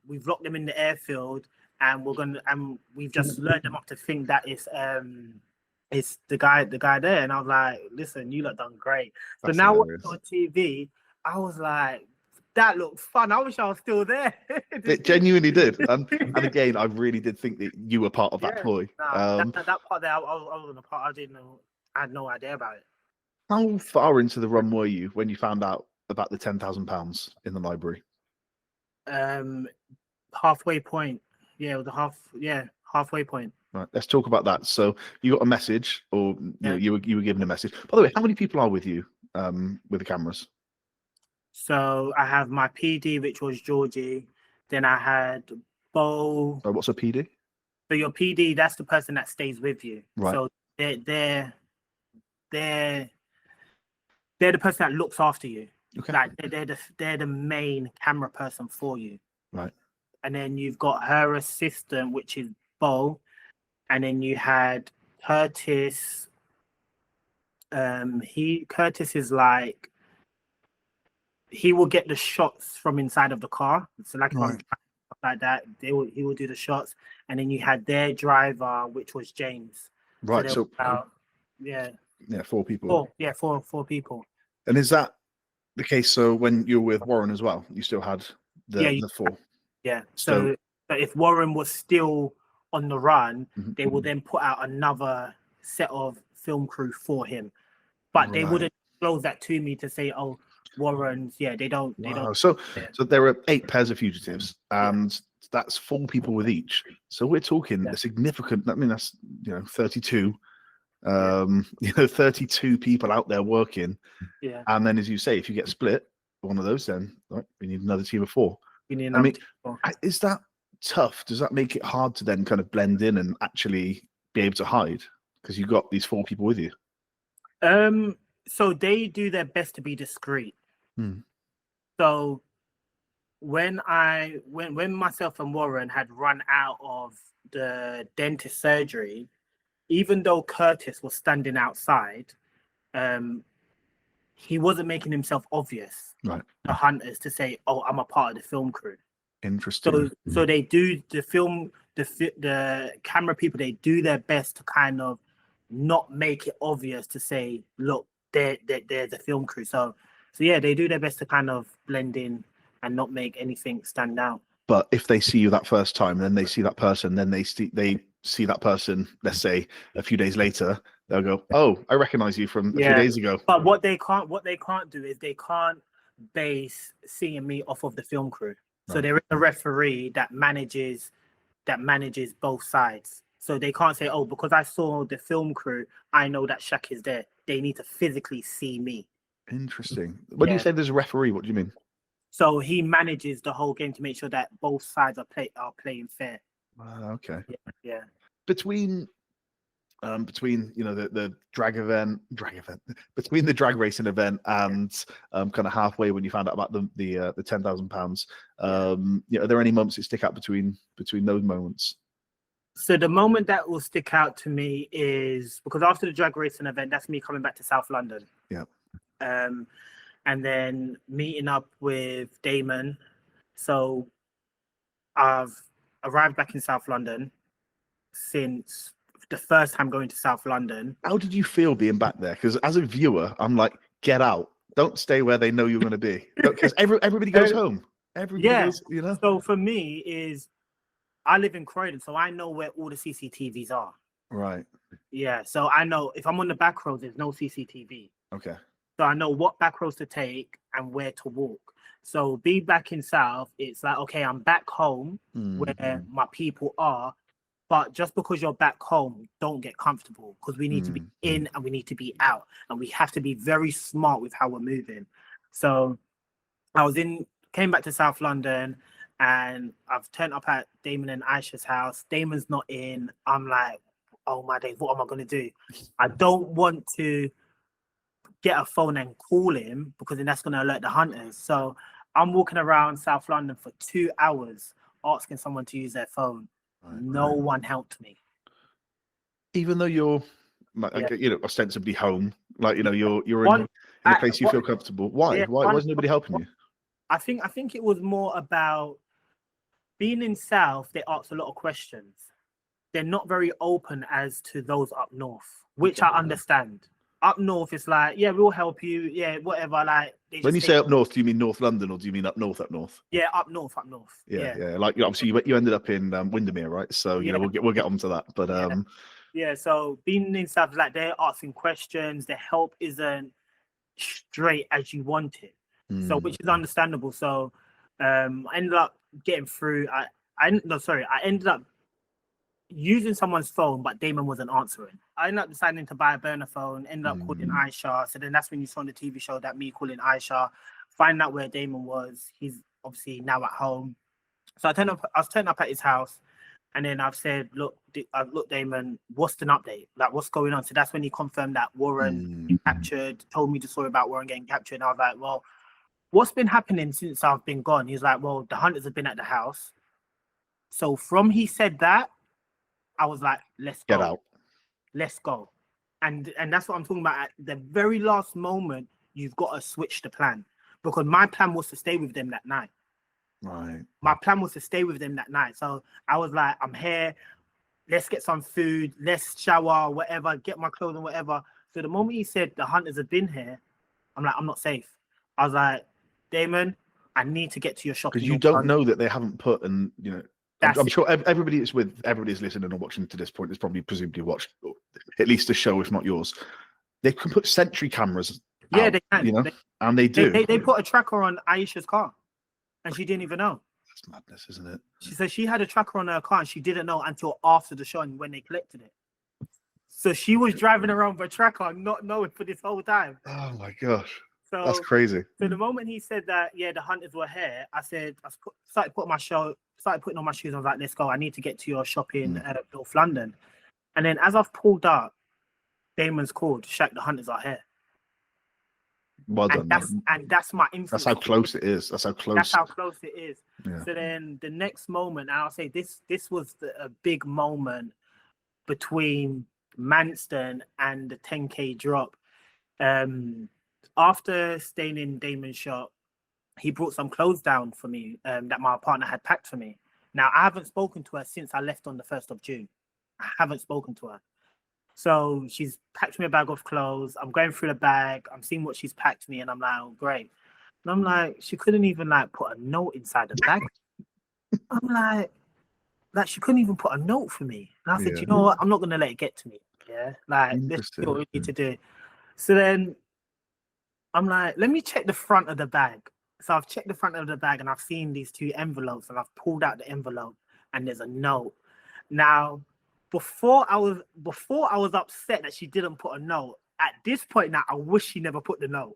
We've locked them in the airfield, and we've just lured them up to think that it's the guy there." And I was like, "Listen, you lot done great." So now watching on TV, I was like, that looked fun. I wish I was still there. It genuinely did. And again, I really did think that you were part of that ploy. That part there, I wasn't a part. I didn't know. I had no idea about it. How far into the run were you when you found out about the £10,000 in the library? Halfway point. Yeah, it was halfway point. Right, let's talk about that. So you got a message, or you were given a message. By the way, how many people are with you with the cameras? So I have my PD, which was Georgie. Then I had Bo. Oh, what's a PD? So your PD, that's the person that stays with you. Right. So they're the person that looks after you. Okay. Like they're the main camera person for you. Right. And then you've got her assistant, which is Bo. And then you had Curtis. Curtis is like, he will get the shots from inside of the car. So like like that, he will do the shots. And then you had their driver, which was James. Right. So four people. Four people. And is that the case? So when you were with Warren as well, you still had the four. Yeah. So if Warren was still on the run, they will then put out another set of film crew for him, but they wouldn't disclose that to me to say, "Oh, Warren's." Yeah, they don't. So there are 8 pairs of fugitives, and that's 4 people with each. So we're talking a significant. I mean, that's 32. 32 people out there working. Yeah. And then, as you say, if you get split, one of those, then we need another team of 4. Is that tough? Does that make it hard to then kind of blend in and actually be able to hide because you've got these 4 people with you? So they do their best to be discreet. So when myself and Warren had run out of the dentist surgery, even though Curtis was standing outside, he wasn't making himself obvious. Right. The hunters to say, "Oh, I'm a part of the film crew." Interesting. So they do the camera people, they do their best to kind of not make it obvious to say, "Look, they're the film crew." So yeah, they do their best to kind of blend in and not make anything stand out. But if they see you that first time, then they see that person, then they see that person, let's say a few days later, they'll go, "Oh, I recognize you from a few days ago." But what they can't do is they can't base seeing me off of the film crew. So there is a referee that manages both sides. So they can't say, "Oh, because I saw the film crew, I know that Shaq is there." They need to physically see me. Interesting. When you say there's a referee, what do you mean? So he manages the whole game to make sure that both sides are playing fair. Okay. Yeah. Between the drag event, between the drag racing event and kind of halfway when you found out about the £10,000, are there any moments that stick out between those moments? So the moment that will stick out to me is because after the drag racing event, that's me coming back to South London. Yeah. And then meeting up with Damon. So I've arrived back in South London since the first time going to South London. How did you feel being back there? Because as a viewer, I'm like, get out. Don't stay where they know you're going to be. Because everybody goes home. Everybody goes, So for me I live in Croydon, so I know where all the CCTVs are. Right. Yeah, so I know if I'm on the back roads, there's no CCTV. Okay. So I know what back roads to take and where to walk. So be back in South, it's like, okay, I'm back home where my people are. But just because you're back home, don't get comfortable, because we need to be in and we need to be out. And we have to be very smart with how we're moving. So came back to South London, and I've turned up at Damon and Aisha's house. Damon's not in. I'm like, oh my days, what am I going to do? I don't want to get a phone and call him, because then that's going to alert the hunters. So I'm walking around South London for 2 hours asking someone to use their phone. No one helped me. Even though you're, ostensibly home, like, you're in a place you feel comfortable. Why? Why is nobody helping you? I think it was more about being in South. They ask a lot of questions. They're not very open as to those up north, which I understand. Up north, it's like, yeah, we'll help you. Yeah, whatever. Like, when you say up north, do you mean North London, or do you mean up north? Up north? Yeah, up north. Yeah. Like, obviously, you ended up in Windermere, right? So we'll get onto that. But So being in South, like, they're asking questions. Their help isn't straight as you want it, so which is understandable. So I ended up getting through. I ended up using someone's phone, but Damon wasn't answering. I ended up deciding to buy a burner phone, ended up calling Aisha. So then that's when you saw on the TV show that me calling Aisha, finding out where Damon was. He's obviously now at home. So I was turning up at his house, and then I've said, look, Damon, what's an update? Like, what's going on? So that's when he confirmed that Warren getting captured, told me the story about Warren getting captured. And I was like, well, what's been happening since I've been gone? He's like, well, the hunters have been at the house. So from he said that, I was like, let's go. Get out. Let's go. And that's what I'm talking about. At the very last moment, you've got to switch the plan, because my plan was to stay with them that night. Right. My plan was to stay with them that night. So I was like, I'm here. Let's get some food. Let's shower, whatever, get my clothes and whatever. So the moment he said the hunters have been here, I'm like, I'm not safe. I was like, Damon, I need to get to your shop. Because you don't know that they haven't put, and I'm sure everybody is listening or watching to this point has probably presumably watched at least a show, if not yours. They can put sentry cameras. Yeah, out, they can. And they do. They put a tracker on Aisha's car, and she didn't even know. That's madness, isn't it? She said she had a tracker on her car, and she didn't know until after the show and when they collected it. So she was driving around with a tracker, not knowing for this whole time. Oh my gosh. So that's crazy. So the moment he said that, yeah, the hunters were here, I said, started putting on my shoes. I was like, let's go. I need to get to your shop in North London. And then as I've pulled up, Damon's called, Shaq, the hunters are here. Well done. And that's my influence. That's how close it is. That's how close it is. Yeah. So then the next moment, and I'll say this was a big moment between Manston and the 10K drop. After staying in Damon's shop, he brought some clothes down for me that my partner had packed for me. Now, I haven't spoken to her since I left on the 1st of June. I haven't spoken to her. So she's packed me a bag of clothes. I'm going through the bag. I'm seeing what she's packed me, and I'm like, oh, great. And I'm like, she couldn't even put a note inside the bag. I'm like she couldn't even put a note for me. And I said, you know what? I'm not going to let it get to me. Yeah, let's do what we need to do. So then I'm like, let me check the front of the bag. So I've checked the front of the bag, and I've seen these 2 envelopes, and I've pulled out the envelope, and there's a note. Now, before I was upset that she didn't put a note, at this point now, I wish she never put the note,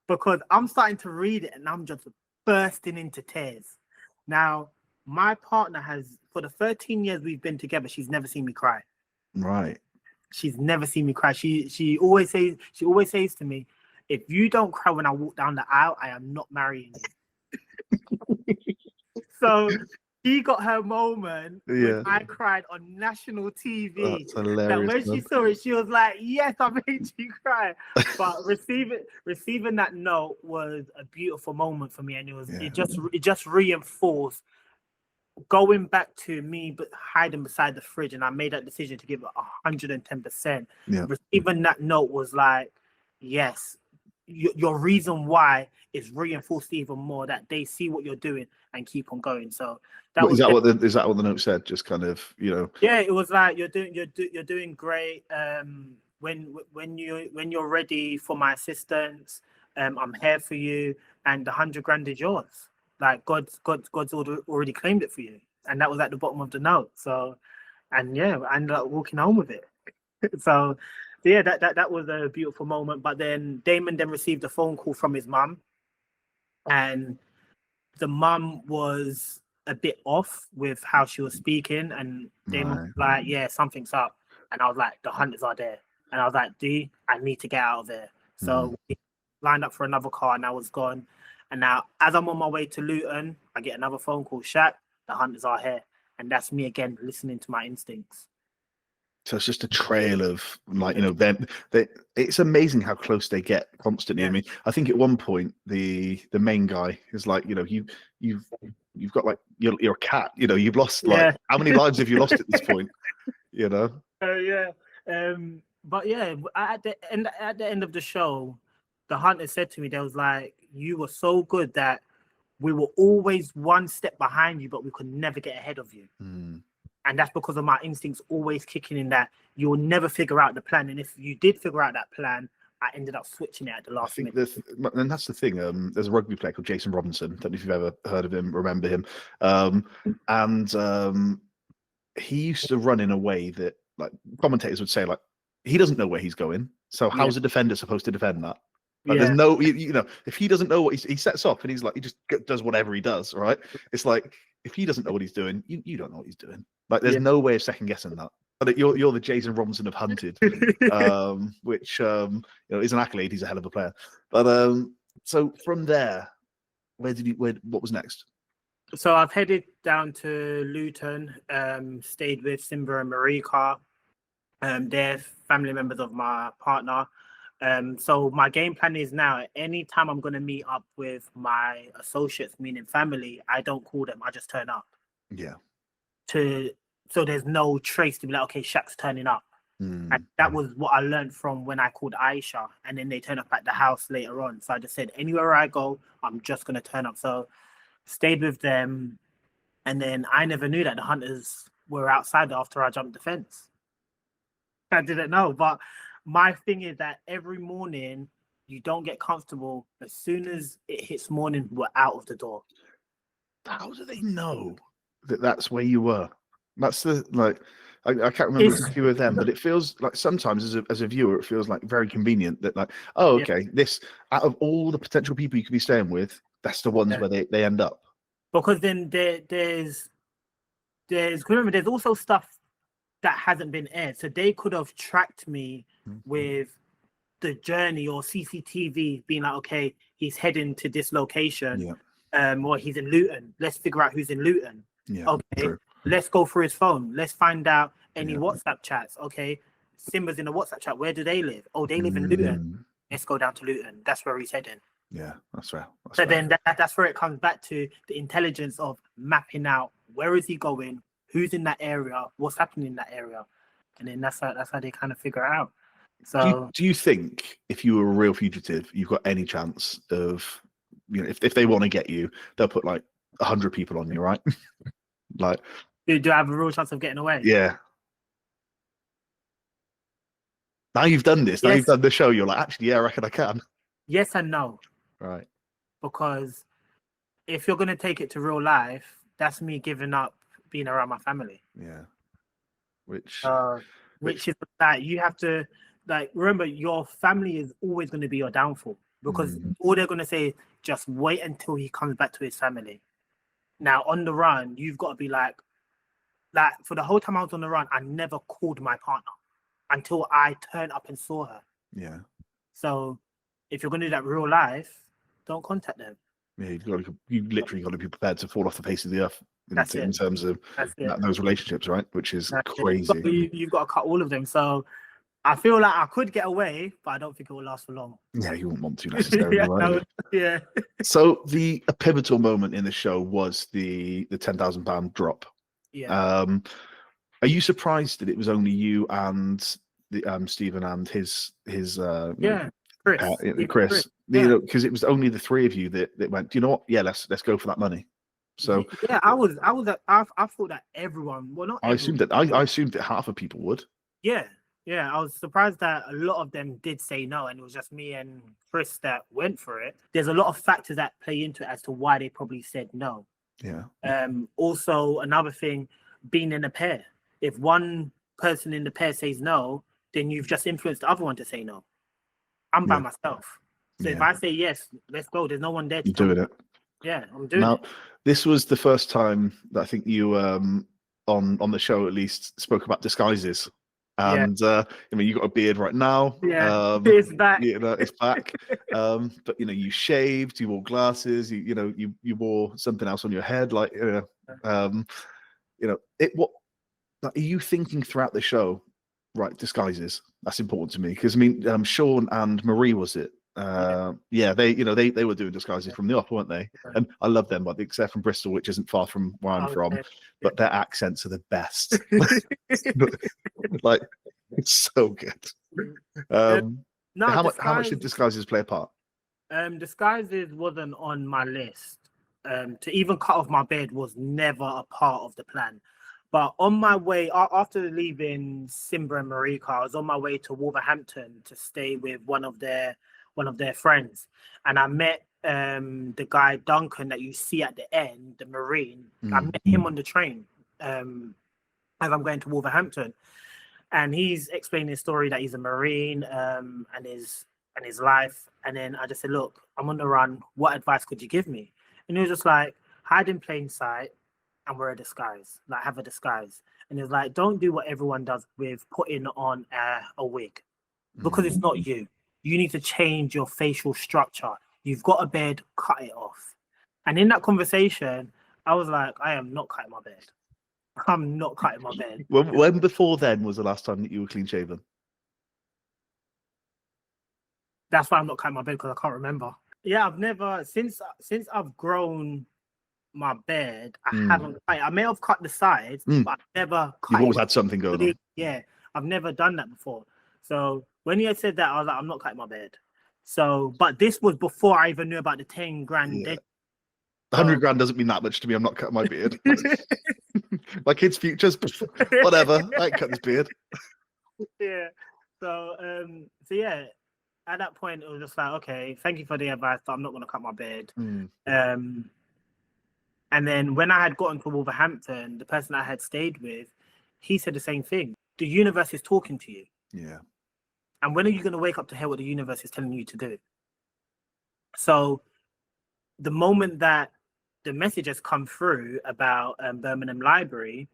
because I'm starting to read it and I'm just bursting into tears. Now, my partner has, for the 13 years we've been together, she's never seen me cry. Right. She's never seen me cry. She always says to me, if you don't cry when I walk down the aisle, I am not marrying you. So she got her moment when I cried on national TV. That's hilarious. That when she saw it, she was like, yes, I made you cry. But receiving that note was a beautiful moment for me. And it just reinforced going back to me but hiding beside the fridge. And I made that decision to give it 110%. Yeah. Receiving that note was like, yes, your reason why is reinforced even more, that they see what you're doing and keep on going. So is that what the note said? Just kind of, Yeah, it was like, you're doing great. When you're ready for my assistance, I'm here for you. and the 100 grand is yours. Like God's already claimed it for you, and that was at the bottom of the note. So, and yeah, I ended up walking home with it. So, yeah, that was a beautiful moment. But then Damon then received a phone call from his mum, and the mum was a bit off with how she was speaking, and Damon was like, "Yeah, something's up." And I was like, "The hunters are there," and I was like, "D, I need to get out of there." So we lined up for another car, and I was gone. And now, as I'm on my way to Luton, I get another phone call. Shaq, the hunters are here, and that's me again listening to my instincts. So it's just a trail of like, you know, it's amazing how close they get constantly. Yeah. I mean, I think at one point the main guy is like, you know, you've got like you're a cat, you know, you've lost like how many lives have you lost at this point? You know? But yeah, at the end of the show, the hunter said to me, "There was like, you were so good that we were always one step behind you, but we could never get ahead of you." And that's because of my instincts always kicking in, that you'll never figure out the plan. And if you did figure out that plan, I ended up switching it at the last minute. And that's the thing. There's a rugby player called Jason Robinson. Don't know if you've ever heard of him, remember him. He used to run in a way that like commentators would say, like, he doesn't know where he's going. So how's a defender supposed to defend that? Like, there's no, you know, if he doesn't know what he sets off and he's like, he just does whatever he does, right? It's like, if he doesn't know what he's doing, you don't know what he's doing. Like, there's no way of second guessing that. But you're the Jason Robinson of hunted, which you know, is an accolade. He's a hell of a player. But so from there, what was next? So I've headed down to Luton, stayed with Simba and Marika. They're family members of my partner. So my game plan is now, anytime I'm going to meet up with my associates, meaning family, I don't call them, I just turn up. Yeah. So there's no trace to be like, okay, Shaq's turning up. And that was what I learned from when I called Aisha, and then they turn up at the house later on. So I just said, anywhere I go, I'm just going to turn up. So stayed with them, and then I never knew that the hunters were outside after I jumped the fence. I didn't know, but my thing is that every morning you don't get comfortable. As soon as it hits morning, we're out of the door. How do they know that that's where you were? That's the, like, I can't remember a few of them, but it feels like sometimes as a viewer, it feels like very convenient that, like, oh, okay, this, out of all the potential people you could be staying with, that's the ones where they end up. Because then there's remember, there's also stuff that hasn't been aired. So they could have tracked me with the journey or CCTV being like, okay, he's heading to this location, or he's in Luton. Let's figure out who's in Luton. Okay, let's go through his phone. Let's find out any WhatsApp chats. Okay, Simba's in a WhatsApp chat. Where do they live? Oh, they live in Luton. Let's go down to Luton. That's where he's heading. Yeah, that's right. Then that's where it comes back to the intelligence of mapping out where is he going, who's in that area, what's happening in that area, and then that's how they kind of figure it out. So, do you think if you were a real fugitive, you've got any chance of, you know, if they want to get you, they'll put like 100 people on you, right? Like, do I have a real chance of getting away? Yeah. Now you've done this. Now you've done the show. You're like, actually, yeah, I reckon I can. Yes and no. Right. Because if you're going to take it to real life, that's me giving up being around my family. Yeah. Which is that you have to, like, remember, your family is always going to be your downfall, because all they're going to say is just wait until he comes back to his family. Now on the run, you've got to be like for the whole time I was on the run, I never called my partner until I turned up and saw her. Yeah. So if you're going to do that real life, don't contact them. Yeah, you literally got to be prepared to fall off the face of the earth in terms of those relationships, right? Which is crazy. You've got to cut all of them. So I feel like I could get away, but I don't think it will last for long. Yeah, you wouldn't want to necessarily. Right? Yeah. So a pivotal moment in the show was the £10,000 drop. Yeah. Are you surprised that it was only you and Stephen and his Chris? You know, because it was only the three of you that went, you know what? Yeah, let's go for that money. So yeah, I thought that everyone, well, not everyone. I assumed that half of people would. Yeah. Yeah, I was surprised that a lot of them did say no, and it was just me and Chris that went for it. There's a lot of factors that play into it as to why they probably said no. Yeah. Also, another thing, being in a pair. If one person in the pair says no, then you've just influenced the other one to say no. I'm by myself. So if I say yes, let's go. There's no one there to You're doing it. Yeah, I'm doing it. This was the first time that I think you on the show at least spoke about disguises. And I mean, you got a beard right now. Yeah, it's back. You know, it's back. But you know, you shaved, you wore glasses, you wore something else on your head, like what are you thinking throughout the show? Right, disguises. That's important to me because I mean, Sean and Marie, was it? They were doing disguises from the off, weren't they? And I love them, but except from Bristol, which isn't far from where I'm from, but their accents are the best. Like, it's so good. How much did disguises play a part? Disguises wasn't on my list. To even cut off my beard was never a part of the plan. But on my way, after leaving Simba and Marika, I was on my way to Wolverhampton to stay with one of their friends. And I met the guy, Duncan, that you see at the end, the Marine. I met him on the train as I'm going to Wolverhampton. And he's explaining his story that he's a Marine and his life. And then I just said, look, I'm on the run. What advice could you give me? And he was just like, hide in plain sight and wear a disguise, like have a disguise. And it's like, don't do what everyone does with putting on a wig because it's not you. You need to change your facial structure. You've got a beard, cut it off. And in that conversation, I was like, I am not cutting my beard. I'm not cutting my beard. When before then was the last time that you were clean shaven? That's why I'm not cutting my beard, because I can't remember. Yeah, I've never, since I've grown my beard, I haven't cut it. I may have cut the sides, but I've never cut You've always had something going on. Yeah, I've never done that before. So when you had said that, I was like, I'm not cutting my beard. So, but this was before I even knew about the 10 grand. Yeah. 100 grand doesn't mean that much to me. I'm not cutting my beard. My kids' futures, whatever. I ain't cut this beard. Yeah. So yeah, at that point, it was just like, okay, thank you for the advice, but I'm not going to cut my beard. And then when I had gotten to Wolverhampton, the person I had stayed with, he said the same thing. The universe is talking to you. Yeah. And when are you going to wake up to hear what the universe is telling you to do? So the moment that the message has come through about Birmingham Library,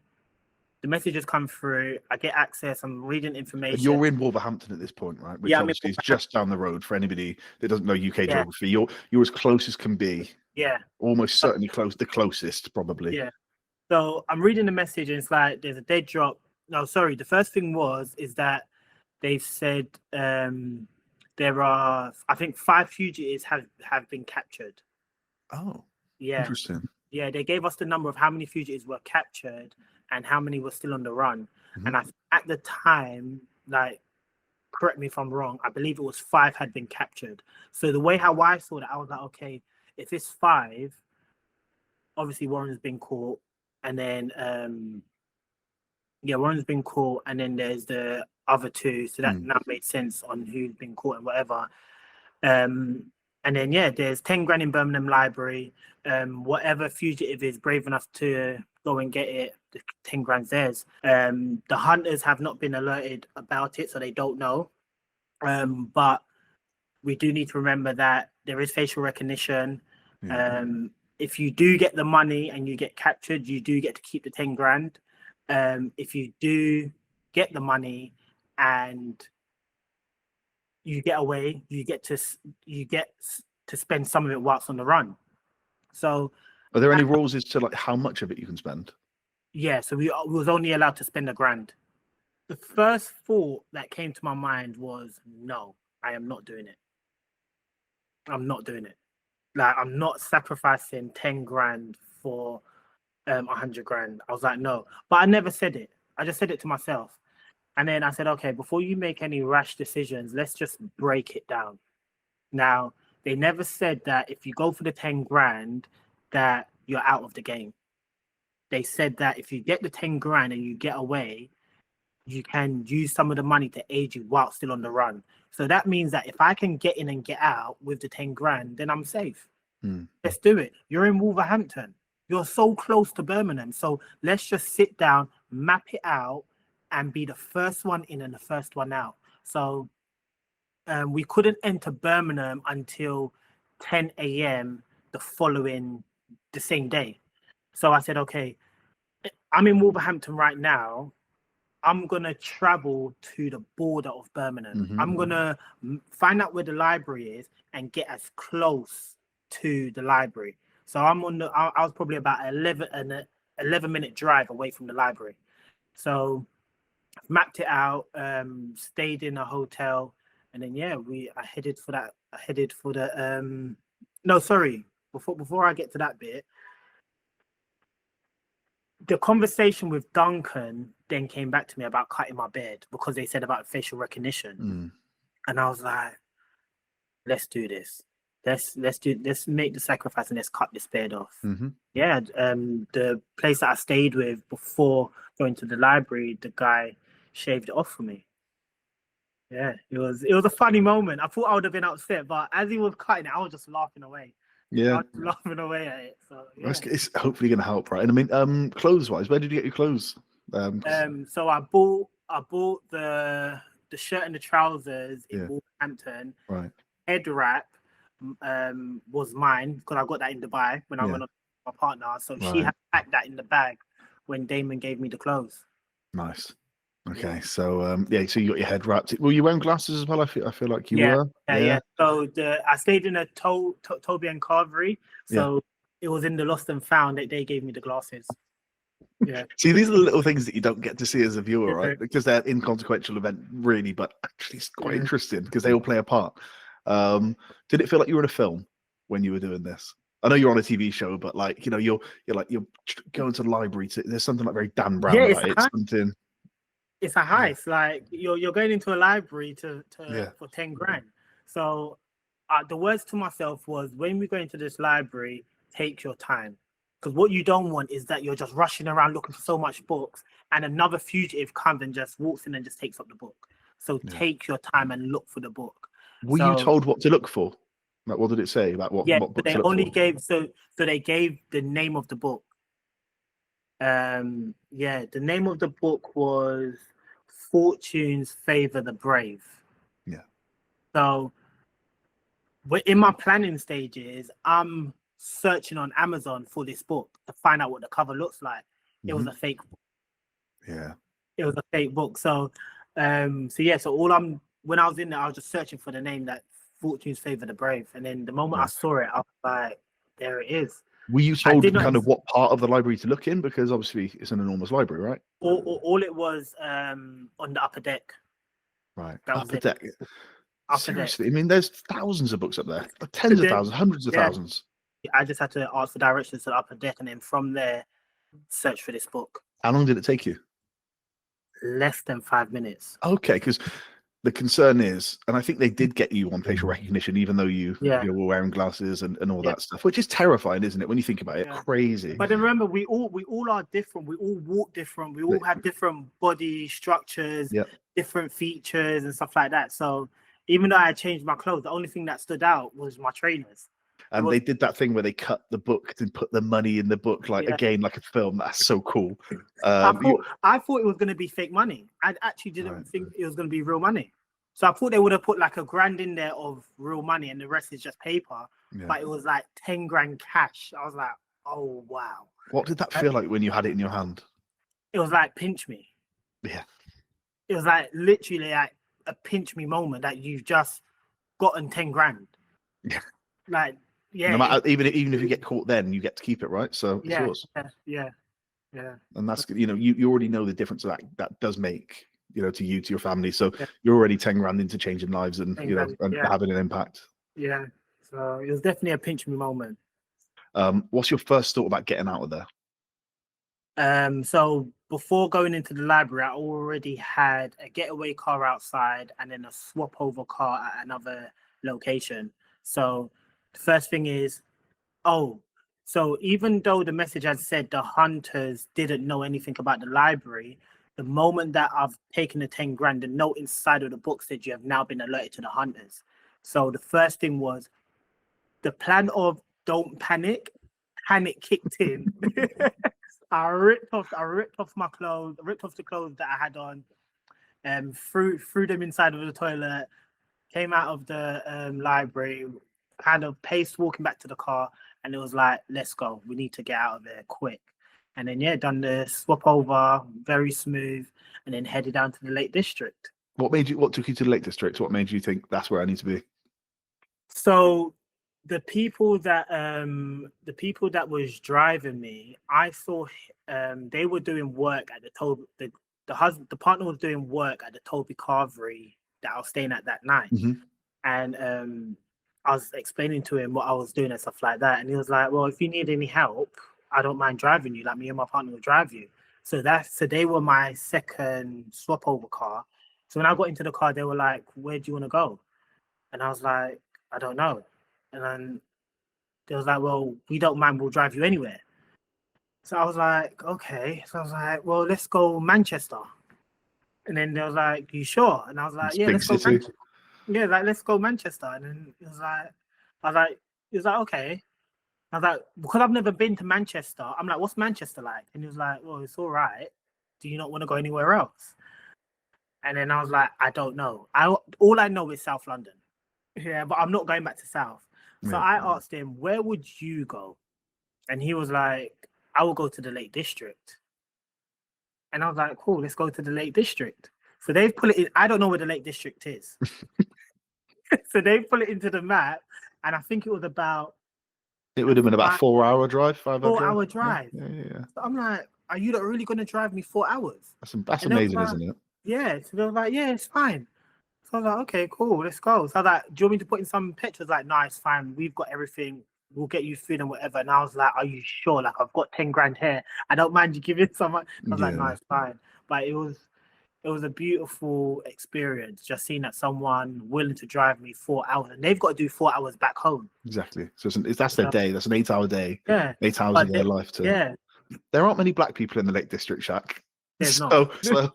the message has come through, I get access, I'm reading information. And you're in Wolverhampton at this point, right? Which obviously is just down the road for anybody that doesn't know UK geography. You're as close as can be. Yeah. Almost certainly the closest, probably. Yeah. So I'm reading the message and it's like, there's a dead drop. No, sorry. The first thing is that they've said there are, I think, 5 fugitives have been captured. Oh, yeah. Interesting. Yeah, they gave us the number of how many fugitives were captured and how many were still on the run. And at the time, like, correct me if I'm wrong, I believe it was 5 had been captured. So the way how I saw that, I was like, okay, if it's 5, obviously Warren's been caught, and then Warren's been caught, and then there's the other 2, so that now made sense on who's been caught and whatever. And then there's 10 grand in Birmingham Library. Whatever fugitive is brave enough to go and get it, the 10 grand's theirs. The hunters have not been alerted about it, so they don't know. But we do need to remember that there is facial recognition. If you do get the money and you get captured, you do get to keep the 10 grand. If you do get the money and you get away, you get to spend some of it whilst on the run. So are there any rules as to like how much of it you can spend? Yeah, so we was only allowed to spend $1 grand. The first thought that came to my mind was, no, I am not doing it. I'm not doing it. Like, I'm not sacrificing 10 grand for 100 grand. I was like, no. But I never said it. I just said it to myself. And then I said, okay, before you make any rash decisions, let's just break it down. Now, they never said that if you go for the 10 grand, that you're out of the game. They said that if you get the 10 grand and you get away, you can use some of the money to aid you while still on the run. So that means that if I can get in and get out with the 10 grand, then I'm safe. Let's do it. You're in Wolverhampton. You're so close to Birmingham. So let's just sit down, map it out, and be the first one in and the first one out. So we couldn't enter Birmingham until 10 a.m. the same day. So I said, okay, I'm in Wolverhampton right now. I'm going to travel to the border of Birmingham. I'm going to find out where the library is and get as close to the library. So I was probably about 11-minute drive away from the library. So mapped it out, stayed in a hotel, and then I headed for the no, sorry. Before I get to that bit, the conversation with Duncan then came back to me about cutting my bed because they said about facial recognition. And I was like, let's do this. Let's make the sacrifice and let's cut this bed off. Yeah. The place that I stayed with before going to the library, the guy shaved it off for me. Yeah, it was a funny moment. I thought I would have been upset, but as he was cutting it, I was just laughing away. Yeah, I was laughing away at it. So yeah. It's hopefully going to help, right? And I mean, clothes wise, where did you get your clothes? So I bought the shirt and the trousers in Wolverhampton. Right. Head wrap was mine because I got that in Dubai when I went on with my partner. So she had packed that in the bag when Damon gave me the clothes. Nice. Okay, so so you got your head wrapped. Were you wearing glasses as well? I feel like you were. Yeah. So I stayed in a Toby and Carvery. So it was in the Lost and Found that they gave me the glasses. Yeah. See, these are the little things that you don't get to see as a viewer, right? Because they're an inconsequential event, really, but actually it's quite interesting because they all play a part. Did it feel like you were in a film when you were doing this? I know you're on a TV show, but like you're going to the library. There's something like very Dan Brown about it. It's something. It's a heist. Like you're going into a library for 10 grand. So the words to myself was, when we go into this library, take your time. Because what you don't want is that you're just rushing around looking for so much books and another fugitive comes and just walks in and just takes up the book. So take your time and look for the book. Were you told what to look for? Like, what did it say about what books they only gave so they gave the name of the book. The name of the book was Fortunes Favor the Brave. Yeah. So in my planning stages, I'm searching on Amazon for this book to find out what the cover looks like. It was a fake book. Yeah. It was a fake book. So when I was in there, I was just searching for the name that Fortunes Favor the Brave. And then the moment I saw it, I was like, there it is. Were you told kind of what part of the library to look in? Because obviously it's an enormous library, right? All it was on the upper deck. Right. Upper deck. Seriously, I mean, there's thousands of books up there. Tens of thousands, hundreds of thousands. I just had to ask for directions to the upper deck and then from there, search for this book. How long did it take you? Less than 5 minutes. Okay, because the concern is, and I think they did get you on facial recognition, even though you were wearing glasses and all that stuff, which is terrifying, isn't it? When you think about it, crazy. But then remember, we all are different. We all walk different. We all have different body structures, different features and stuff like that. So even though I had changed my clothes, the only thing that stood out was my trainers. And they did that thing where they cut the book and put the money in the book, again, like a film. That's so cool. I thought it was going to be fake money. I actually didn't think it was going to be real money. So I thought they would have put like $1,000 in there of real money and the rest is just paper. Yeah. But it was like 10 grand cash. I was like, oh, wow. What did that feel like when you had it in your hand? It was like, pinch me. Yeah. It was like literally like a pinch me moment that you've just gotten 10 grand. Yeah. Like, yeah. No matter, even if you get caught, then you get to keep it, right? So it's yours. Yeah. And that's you already know the difference that does make to you, to your family. So you're already 10 grand into changing lives and having an impact. Yeah. So it was definitely a pinch me moment. What's your first thought about getting out of there? So before going into the library, I already had a getaway car outside and then a swap over car at another location. So the first thing is, so even though the message had said the hunters didn't know anything about the library, the moment that I've taken the 10 grand, the note inside of the book said you have now been alerted to the hunters. So the first thing was the plan of don't panic. Panic kicked in. I ripped off my clothes, ripped off the clothes that I had on, threw them inside of the toilet, came out of the library, kind of paced walking back to the car, and it was like, let's go. We need to get out of there quick. And then done the swap over, very smooth, and then headed down to the Lake District. What took you to the Lake District? What made you think that's where I need to be? So the people that was driving me, I saw they were doing work at the partner was doing work at the Toby Carvery that I was staying at that night. Mm-hmm. And I was explaining to him what I was doing and stuff like that, and he was like, well, if you need any help, I don't mind driving you. Like, me and my partner will drive you. So they were my second swap over car. So when I got into the car, they were like, where do you want to go? And I was like, I don't know. And then they was like, well, we don't mind, we'll drive you anywhere. So I was like, okay. So I was like, well, let's go Manchester. And then they was like, you sure? And I was like, yeah, let's go Manchester. Yeah, like, let's go Manchester. And then he was like, okay. I was like, because I've never been to Manchester, I'm like, what's Manchester like? And he was like, well, it's all right. Do you not want to go anywhere else? And then I was like, I don't know. All I know is South London. Yeah, but I'm not going back to South. So I asked him, where would you go? And he was like, I will go to the Lake District. And I was like, cool, let's go to the Lake District. So they've put it in, I don't know where the Lake District is. So they put it into the map, and I think it was about... It would have been about 4-hour drive, 4-hour drive. Yeah. So I'm like, are you not really going to drive me 4 hours? That's amazing, isn't it? Yeah. So they were like, yeah, it's fine. So I was like, okay, cool, let's go. So I was like, do you want me to put in some petrol? Like, no, it's fine. We've got everything. We'll get you food and whatever. And I was like, are you sure? Like, I've got 10 grand here. I don't mind you giving some. I was like, no, it's fine. But it was a beautiful experience, just seeing that someone willing to drive me 4 hours, and they've got to do 4 hours back home. Exactly. So that's their day. That's an 8-hour day. Yeah. 8 hours of their life. There aren't many black people in the Lake District, Shaq. There's not. So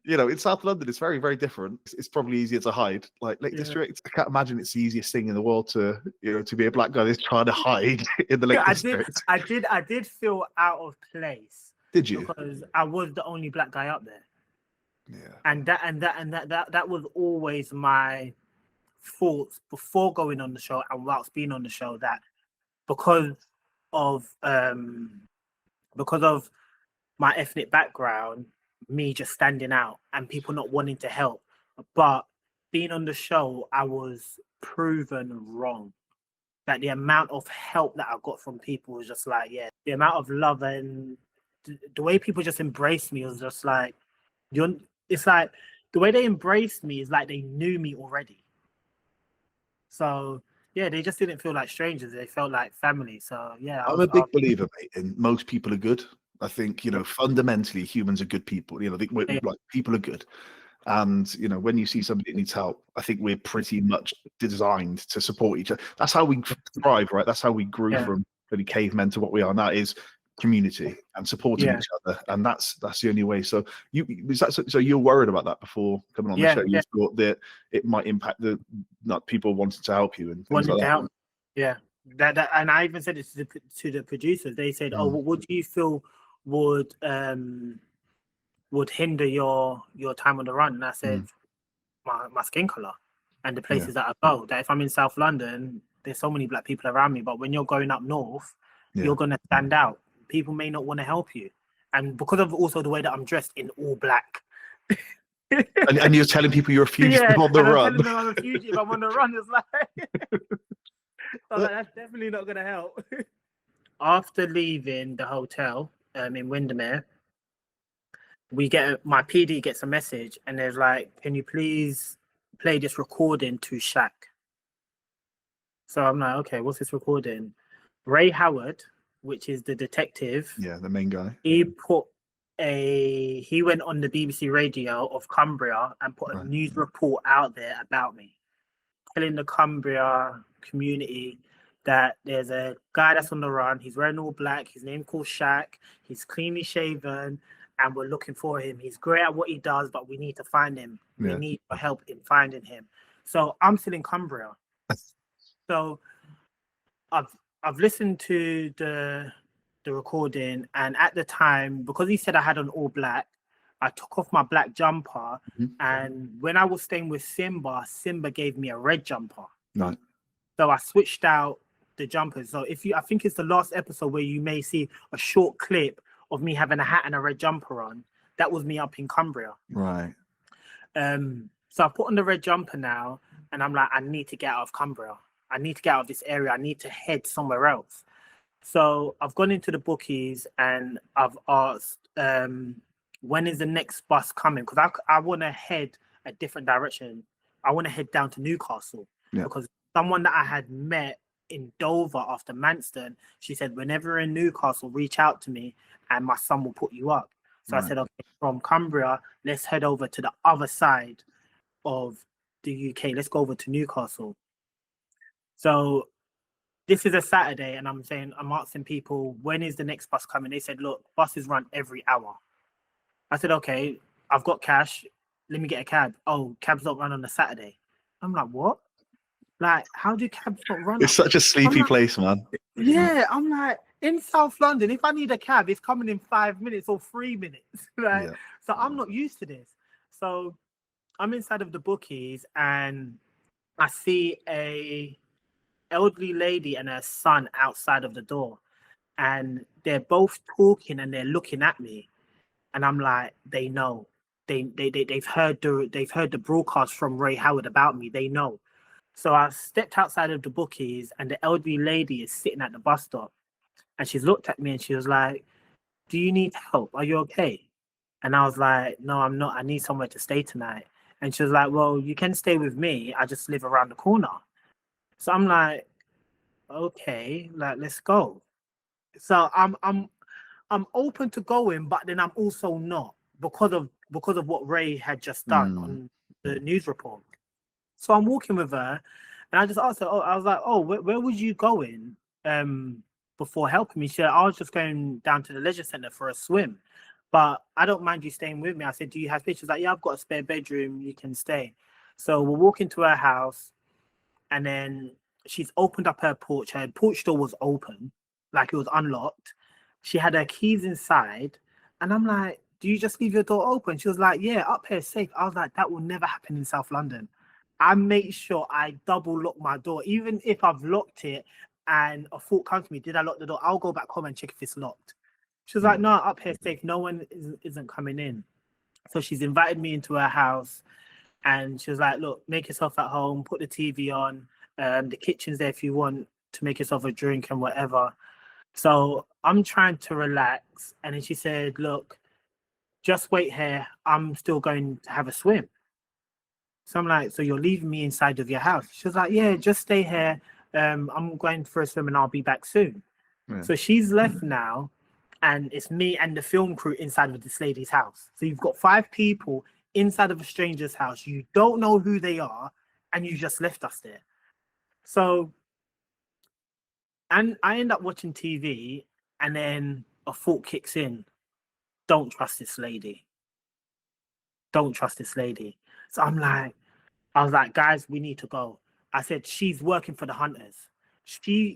in South London, it's very, very different. It's probably easier to hide. Like Lake District, I can't imagine it's the easiest thing in the world to be a black guy that's trying to hide in the Lake District. I did feel out of place. Did you? Because I was the only black guy up there. Yeah. And that was always my thoughts before going on the show and whilst being on the show, that because of my ethnic background, me just standing out and people not wanting to help. But being on the show, I was proven wrong. That the amount of help that I got from people was just like, the amount of love and the way people just embraced me was just like, it's like the way they embraced me is like they knew me already. So they just didn't feel like strangers. They felt like family. So I'm a big believer, mate, in most people are good. I think, fundamentally humans are good people. Like, people are good. And, when you see somebody that needs help, I think we're pretty much designed to support each other. That's how we thrive, right? That's how we grew from really cavemen to what we are now, is community and supporting each other. And that's the only way. So you're worried about that before coming on the show? You thought that it might impact not people wanting to help you and things like that? Yeah. That, and I even said it to the producers. They said, "Oh, what do you feel would hinder your time on the run?" And I said, my skin color and the places that I go. That if I'm in South London, there's so many black people around me, but when you're going up north, you're gonna stand out. People may not want to help you, and because of also the way that I'm dressed in all black. and you're telling people you're a fugitive on the run. I'm a fugitive. I'm on the run. It's like. So that's definitely not going to help. After leaving the hotel in Windermere, my PD gets a message, and there's like, "Can you please play this recording to Shaq?" So I'm like, "Okay, what's this recording?" Ray Howard, which is the detective, the main guy. He went on the BBC radio of Cumbria and put a news report out there about me, telling the Cumbria community that there's a guy that's on the run. He's wearing all black. His name called Shaq. He's cleanly shaven, and we're looking for him. He's great at what he does, but we need to find him. We Yeah. need help in finding him. So I'm still in Cumbria. So I've listened to the recording, and at the time, because he said I had on all black, I took off my black jumper, and when I was staying with Simba gave me a red jumper. Right. So I switched out the jumpers. So I think it's the last episode where you may see a short clip of me having a hat and a red jumper on. That was me up in Cumbria. Right. So I put on the red jumper now, and I'm like, I need to get out of Cumbria. I need to get out of this area. I need to head somewhere else. So I've gone into the bookies and I've asked, when is the next bus coming? Because I want to head a different direction. I want to head down to Newcastle, because someone that I had met in Dover after Manston, she said, whenever you're in Newcastle, reach out to me and my son will put you up. So I said, okay, from Cumbria, let's head over to the other side of the UK. Let's go over to Newcastle. So this is a Saturday, and I'm asking people, when is the next bus coming? They said, look, buses run every hour. I said, okay, I've got cash. Let me get a cab. Oh, cabs don't run on a Saturday. I'm like, what? Like, how do cabs not run? It's such a sleepy place, man. Yeah, I'm like, in South London, if I need a cab, it's coming in 5 minutes or 3 minutes. Right? Yeah. So I'm not used to this. So I'm inside of the bookies, and I see a elderly lady and her son outside of the door, and they're both talking and they're looking at me, and I'm like, they know. They've heard the broadcast from Ray Howard about me. They know. So I stepped outside of the bookies, and the elderly lady is sitting at the bus stop, and she's looked at me and she was like, do you need help? Are you okay? And I was like, no, I'm not. I need somewhere to stay tonight. And she was like, well, you can stay with me. I just live around the corner. So I'm like, okay, like, let's go. So I'm open to going, but then I'm also not, because of what Ray had just done on the news report. So I'm walking with her, and I just asked her, I was like, where was you going before helping me? She said, I was just going down to the leisure centre for a swim, but I don't mind you staying with me. I said, do you have space? She was like, yeah, I've got a spare bedroom, you can stay. So we're walking to her house, and then she's opened up her porch. Her porch door was open, like it was unlocked. She had her keys inside, and I'm like, do you just leave your door open? She was like, yeah, up here safe. I was like, that will never happen in South London. I make sure I double lock my door, even if I've locked it and a thought comes to me, did I lock the door? I'll go back home and check if it's locked. She was like, no, up here safe. No one isn't coming in. So she's invited me into her house, and she was like, look, make yourself at home, put the TV on. The kitchen's there if you want to make yourself a drink and whatever. So I'm trying to relax. And then she said, look, just wait here. I'm still going to have a swim. So I'm like, so you're leaving me inside of your house? She was like, yeah, just stay here. I'm going for a swim and I'll be back soon. Yeah. So she's left now, and it's me and the film crew inside of this lady's house. So you've got 5 people inside of a stranger's house. You don't know who they are, and you just left us there. So, and I end up watching TV, and then a thought kicks in. Don't trust this lady. Don't trust this lady. So I was like, guys, we need to go. I said, she's working for the hunters. She's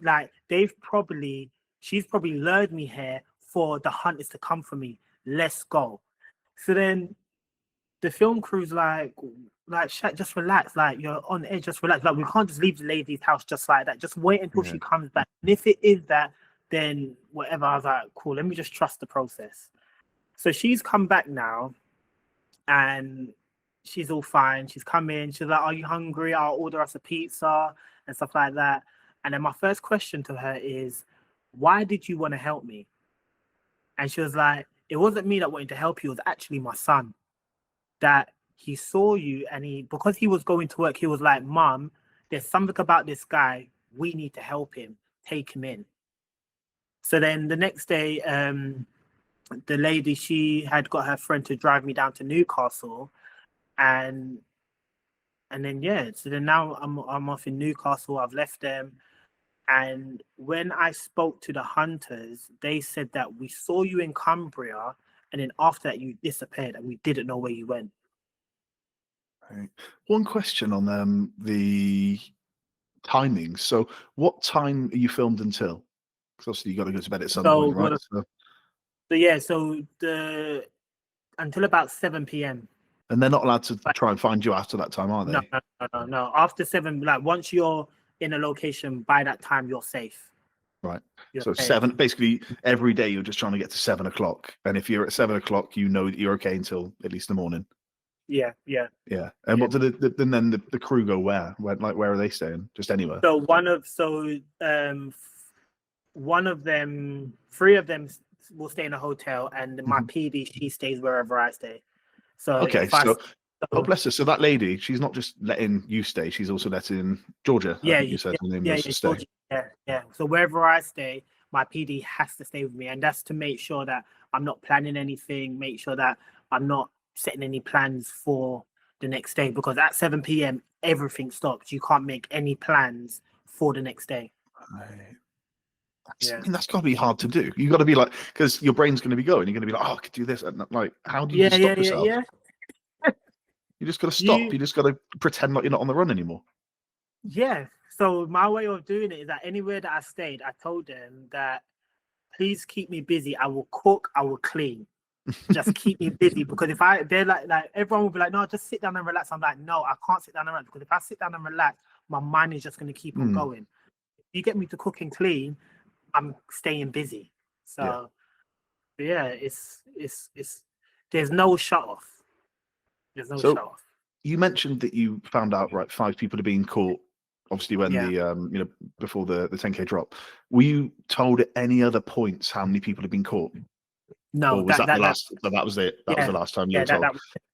probably lured me here for the hunters to come for me. Let's go. So then the film crew's like, Shaq, just relax. Like, you're on edge, just relax. Like, we can't just leave the lady's house just like that. Just wait until she comes back. And if it is that, then whatever. I was like, cool, let me just trust the process. So she's come back now, and she's all fine. She's come in. She's like, are you hungry? I'll order us a pizza and stuff like that. And then my first question to her is, why did you want to help me? And she was like, it wasn't me that wanted to help you. It was actually my son. That he saw you, and because he was going to work, he was like, Mom, there's something about this guy. We need to help him. Take him in. So then the next day, the lady, she had got her friend to drive me down to Newcastle. And then so then now I'm off in Newcastle. I've left them, and when I spoke to the hunters, they said that we saw you in Cumbria, and then after that you disappeared, and we didn't know where you went. Right. One question on the timing. So, what time are you filmed until? Because obviously you got to go to bed at some point, right? So the until about 7 p.m. And they're not allowed to try and find you after that time, are they? No. After 7, like once you're in a location, by that time you're safe. Right. You're so safe. 7, basically every day you're just trying to get to 7 o'clock. And if you're at 7 o'clock, you know that you're okay until at least the morning. Yeah. And what do then the crew go where? Where are they staying? Just anywhere? So one of them, 3 of them will stay in a hotel, and my PD, she stays wherever I stay. So okay, oh bless her. So that lady, she's not just letting you stay; she's also letting Georgia. I think you said her name was, stay. Yeah. So wherever I stay, my PD has to stay with me, and that's to make sure that I'm not planning anything. Make sure that I'm not setting any plans for the next day, because at 7 p.m. everything stops. You can't make any plans for the next day. Right. I mean, that's got to be hard to do. You got to be like, because your brain's going to be going. You're going to be like, oh, I could do this. And like, how do you just stop yourself? You just got to stop. You just got to pretend like you're not on the run anymore. Yeah. So my way of doing it is that anywhere that I stayed, I told them that please keep me busy. I will cook. I will clean. Just keep me busy, because they're like everyone will be like, no, just sit down and relax. I'm like, no, I can't sit down and relax, because if I sit down and relax, my mind is just going to keep on going. If you get me to cook and clean, I'm staying busy. So it's there's no shut off. There's no shut off. You mentioned that you found out 5 people are being caught, obviously when the before the 10K drop. Were you told at any other points how many people have been caught? No, or was that the last? That was it. That was the last time you were told.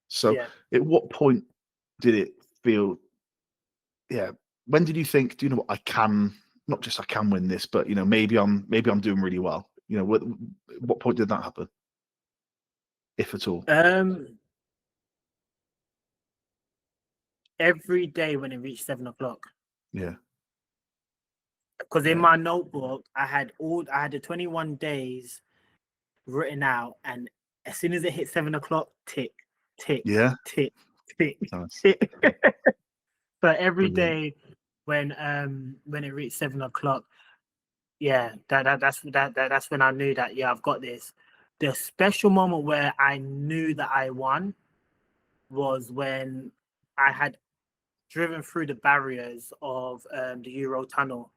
So, at what point did it feel? Yeah. When did you think? Do you know what I can? Not just I can win this, but maybe I'm doing really well. What point did that happen, if at all? Every day when it reached 7 o'clock. Yeah. Because in my notebook, I had the 21 days written out, and as soon as it hit 7 o'clock, tick, tick, tick, tick, tick. So every day when it reached 7 o'clock, that's when I knew that I've got this. The special moment where I knew that I won was when I had driven through the barriers of the Euro tunnel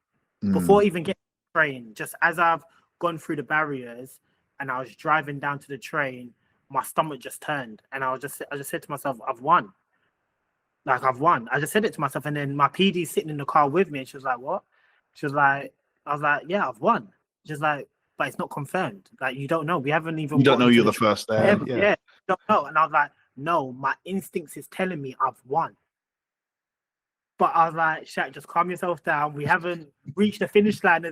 before even getting the train. Just as I've gone through the barriers and I was driving down to the train, my stomach just turned, and I just said to myself, I've won. Like, I've won. I just said it to myself, and then my PD sitting in the car with me, and she was like, what? She was like, I was like, yeah, I've won. She's like, but it's not confirmed. Like, you don't know. We haven't even. You don't know you're the first there. Yeah, don't know. And I was like, no, my instincts is telling me I've won. But I was like, Shaq, just calm yourself down. We haven't reached the finish line,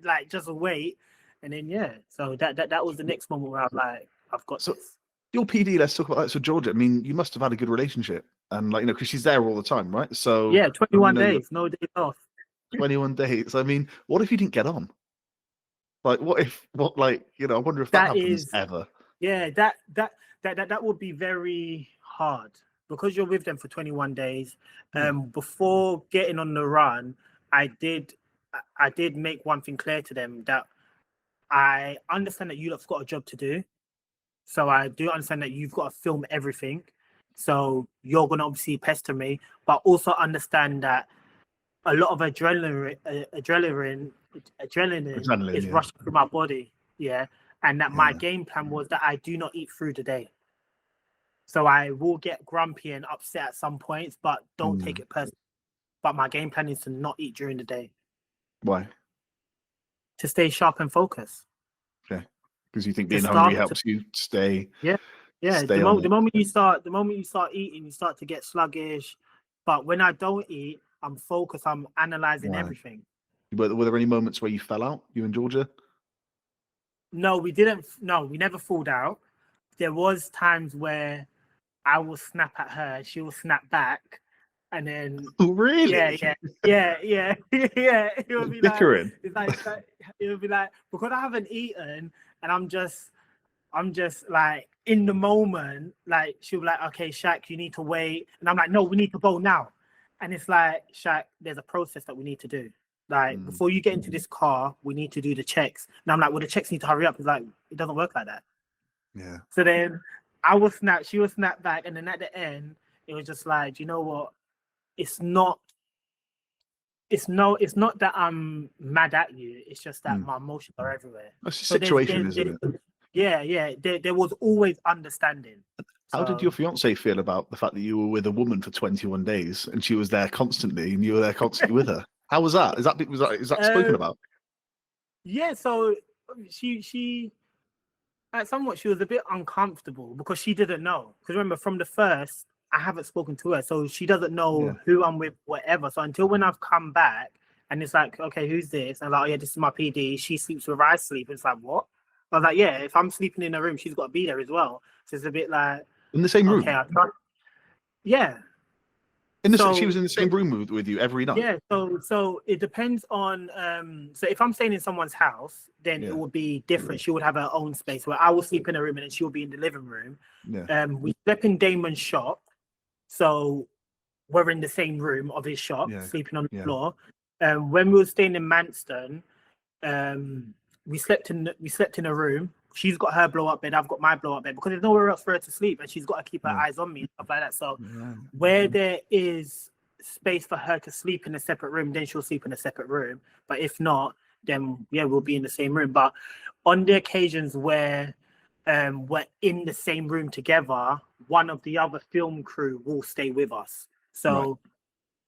like, just wait. And then so that was the next moment where I was like, I've got this. Your PD, let's talk about that. So Georgia, I mean, you must have had a good relationship, and because she's there all the time, right? So 21 days, no days off. 21 days. I mean, what if you didn't get on? Like, I wonder if that happens ever. Yeah, that would be very hard, because you're with them for 21 days. Before getting on the run, I did make one thing clear to them, that I understand that you've got a job to do. So I do understand that you've got to film everything. So you're going to obviously pester me, but also understand that a lot of adrenaline is rushing through my body. Yeah. And that my game plan was that I do not eat through the day. So I will get grumpy and upset at some points, but don't take it personally. But my game plan is to not eat during the day. Why? To stay sharp and focused. Okay. Because you think being hungry helps you stay. Yeah. The moment you start eating, you start to get sluggish. But when I don't eat, I'm focused. I'm analyzing everything. Were there any moments where you fell out, you and Georgia? No, we didn't. No, we never falled out. There was times where I will snap at her, she will snap back, and then. Oh, really? Yeah. It would be bickering. It would be like, because I haven't eaten, and I'm just I'm just like in the moment, like she'll be like, okay, Shaq, you need to wait. And I'm like, no, we need to go now. And it's like, Shaq, there's a process that we need to do. Like, before you get into this car, we need to do the checks. And I'm like, well, the checks need to hurry up. It's like, it doesn't work like that. Yeah. So then I was snapped, she was snapped back. And then at the end, it was just like, you know what? It's not that I'm mad at you. It's just that my emotions are everywhere. That's a So situation, isn't it? yeah. There was always understanding. How did your fiance feel about the fact that you were with a woman for 21 days and she was there constantly and you were there constantly with her? How was that? Is that spoken about? Yeah, so she somewhat she was a bit uncomfortable because she didn't know. Because remember, from the first, I haven't spoken to her, so she doesn't know who I'm with, whatever. So until when I've come back and it's like, okay, who's this? And I'm like, oh yeah, this is my PD. She sleeps where I sleep. It's like, what? I was like, yeah, if I'm sleeping in a room, she's got to be there as well. So it's a bit like in the same room. Okay, yeah. She was in the same room with you every night. Yeah. So it depends on. So if I'm staying in someone's house, then it would be different. She would have her own space where I will sleep in a room and then she will be in the living room. Yeah. We slept in Damon's shop, so we're in the same room of his shop, sleeping on the floor. When we were staying in Manston, we slept in a room. She's got her blow up bed. I've got my blow up bed because there's nowhere else for her to sleep, and she's got to keep her eyes on me and stuff like that. So where there is space for her to sleep in a separate room, then she'll sleep in a separate room. But if not, then we'll be in the same room. But on the occasions where we're in the same room together, one of the other film crew will stay with us. So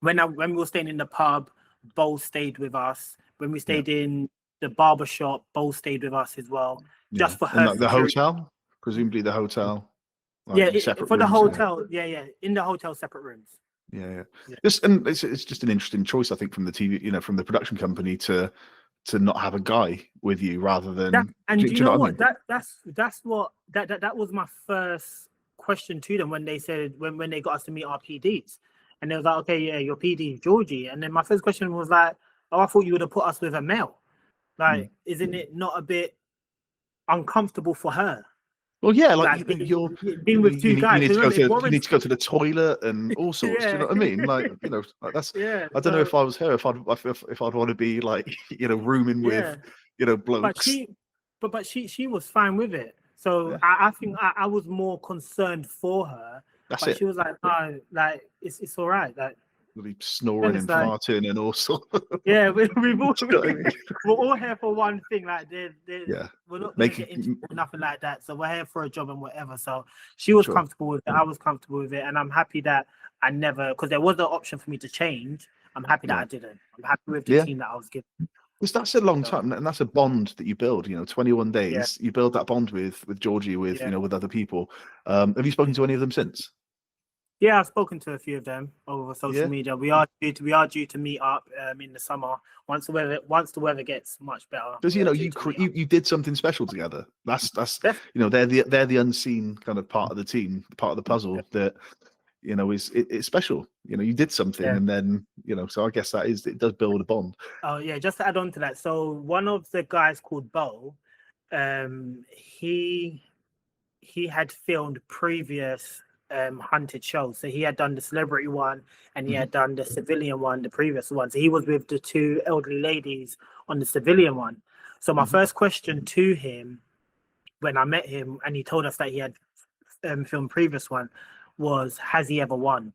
when we were staying in the pub, Bo stayed with us. When we stayed in the barber shop, Bo stayed with us as well. Just for her. And the hotel, presumably the hotel. Like for the hotel. Yeah. In the hotel, separate rooms. Yeah. It's just an interesting choice, I think, from the TV, from the production company to not have a guy with you rather than. Do you know what? That was my first question to them when they said when they got us to meet our PDs, and they was like, okay, yeah, your PD is Georgie, and then my first question was like, oh, I thought you would have put us with a male. Like, isn't it not a bit uncomfortable for her? Well, yeah, like you're being with two guys. You need to go to the toilet and all sorts. Do you know what I mean? Like, like that's. I don't know if I was her, if I'd want to be like, rooming with, blokes. But she was fine with it. So I think I was more concerned for her. That's it. She was like, no, like it's all right. Like, really snoring and farting and all sorts. Yeah, we're all here for one thing. Like, we're not going to get into nothing like that. So we're here for a job and whatever. So she was comfortable with it. I was comfortable with it, and I'm happy that I never, because there was an option for me to change. I'm happy that I didn't. I'm happy with the team that I was given. Because that's a long time, and that's a bond that you build. 21 days, you build that bond with Georgie, with with other people. Have you spoken to any of them since? Yeah, I've spoken to a few of them over social media. We are due to meet up in the summer once the weather gets much better. Because you did something special together. That's they're the unseen kind of part of the team, part of the puzzle that it's special. You did something, and then so I guess it does build a bond. Oh yeah, just to add on to that. So one of the guys called Bo, he had filmed previous hunted shows. So he had done the celebrity one and he had done the civilian one, the previous one. So he was with the two elderly ladies on the civilian one. So my first question to him when I met him and he told us that he had filmed previous one was, has he ever won?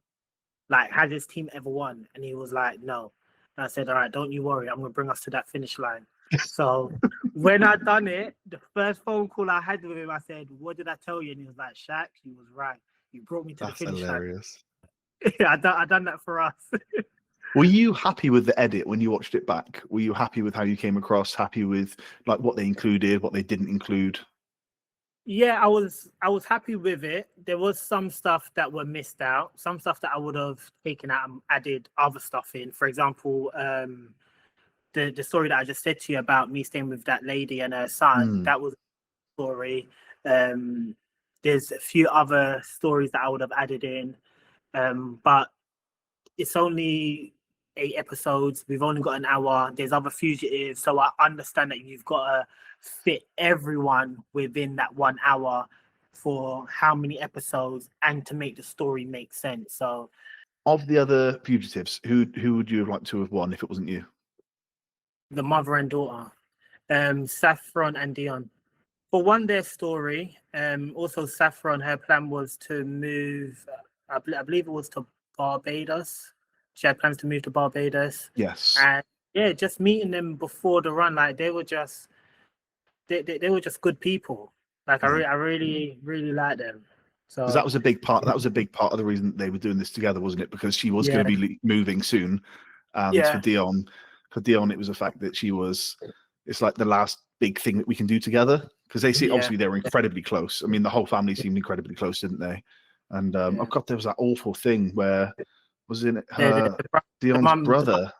Like, has his team ever won? And he was like, no. And I said, all right, don't you worry, I'm gonna bring us to that finish line. So when I done it, the first phone call I had with him, I said, what did I tell you? And he was like, Shaq, you was right. You brought me to the finish hilarious. line. Yeah, I done that for us. Were you happy with the edit when you watched it back? Were you happy with how you came across? Happy with like what they included, what they didn't include? Yeah, I was happy with it. There was some stuff that were missed out, some stuff that I would have taken out and added other stuff in. For example, the story that I just said to you about me staying with that lady and her son, that was a story. There's a few other stories that I would have added in, but it's only 8 episodes. We've only got an hour. There's other fugitives, so I understand that you've got to fit everyone within that 1 hour for how many episodes and to make the story make sense. So, of the other fugitives, who would you have liked to have won if it wasn't you? the mother and daughter, Saffron and Dion. For one, their story. Also, Saffron, her plan was to move. I believe it was to Barbados. She had plans to move to Barbados. Yes. And yeah, just meeting them before the run, like they were just good people. Like I really like them. So because that was a big part. That was a big part of the reason that they were doing this together, wasn't it? Because she was going to be moving soon, and for Dion, it was the fact that she was. It's like the last big thing that we can do together, because they see obviously they were incredibly close. I mean, the whole family seemed incredibly close, didn't they? And oh god, there was that awful thing where was it her Dion's brother?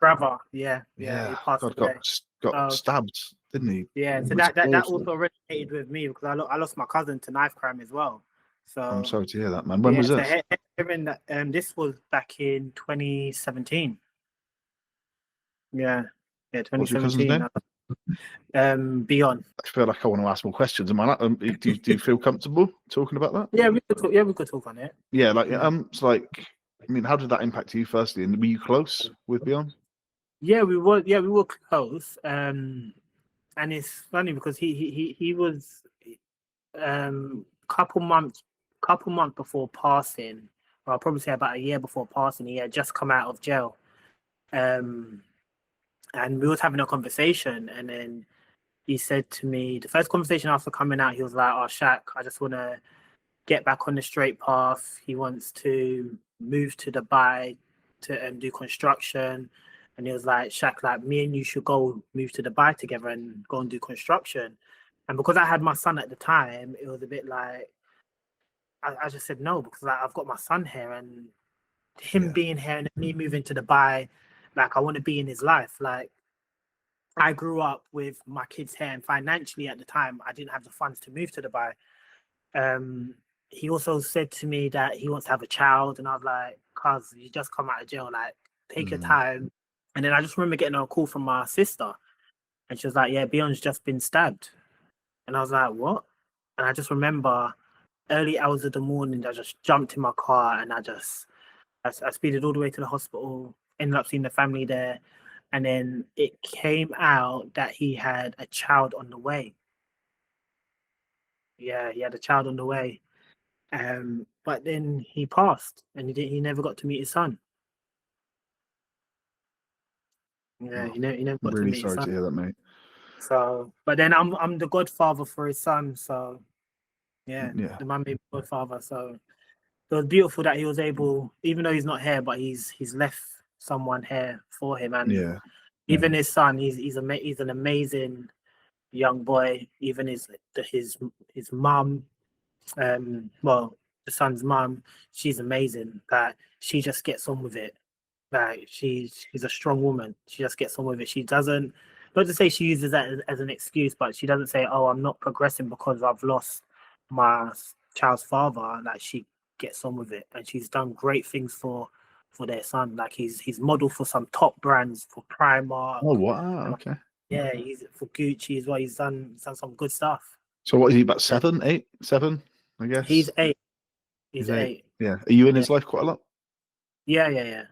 He passed away. got stabbed, didn't he? Yeah, so that also resonated with me because I lost my cousin to knife crime as well. So I'm sorry to hear that, man. When was this? This was back in 2017. Yeah, 2017. What's your cousin's name? Beyond. I feel like I want to ask more questions. Am I not, do you feel comfortable talking about that? Yeah, we could talk on it. Yeah, like it's like, I mean, how did that impact you firstly? And were you close with Beyond? Yeah, we were close. And it's funny because he was couple months before passing, or I'll probably say about a year before passing, he had just come out of jail. And we was having a conversation, and then he said to me, the first conversation after coming out, he was like, "Oh, Shaq, I just want to get back on the straight path." He wants to move to Dubai to do construction. And he was like, "Shaq, like me and you should go move to Dubai together and go and do construction." And because I had my son at the time, it was a bit like, I just said no, because like, I've got my son here, and him being here and me moving to Dubai, like I want to be in his life. Like I grew up with my kids here, and financially at the time, I didn't have the funds to move to Dubai. He also said to me that he wants to have a child, and I was like, "Cuz you just come out of jail, like take your time." And then I just remember getting a call from my sister, and she was like, "Yeah, Beyond's just been stabbed." And I was like, "What?" And I just remember early hours of the morning, I just jumped in my car and I speeded all the way to the hospital, ended up seeing the family there. And then it came out that he had a child on the way. Yeah, he had a child on the way. But then he passed, and he never got to meet his son. Yeah, he never got to meet his son. Really sorry to hear that, mate. So, but then I'm the godfather for his son, so yeah. The man made me godfather. So it was beautiful that he was able, even though he's not here, but he's left someone here for him. And even his son, he's an amazing young boy. Even his mum, well, the son's mum, she's amazing. That she just gets on with it. Like she's a strong woman. She just gets on with it. She doesn't, not to say she uses that as an excuse, but she doesn't say, "Oh, I'm not progressing because I've lost my child's father." Like she gets on with it, and she's done great things for their son. Like he's modeled for some top brands, for Primark. Oh wow, okay. Yeah, he's for Gucci as well. He's done some good stuff. So what is he, about 7, 8, 7? I guess he's 8. He's 8. Yeah. Are you in his life quite a lot? Yeah.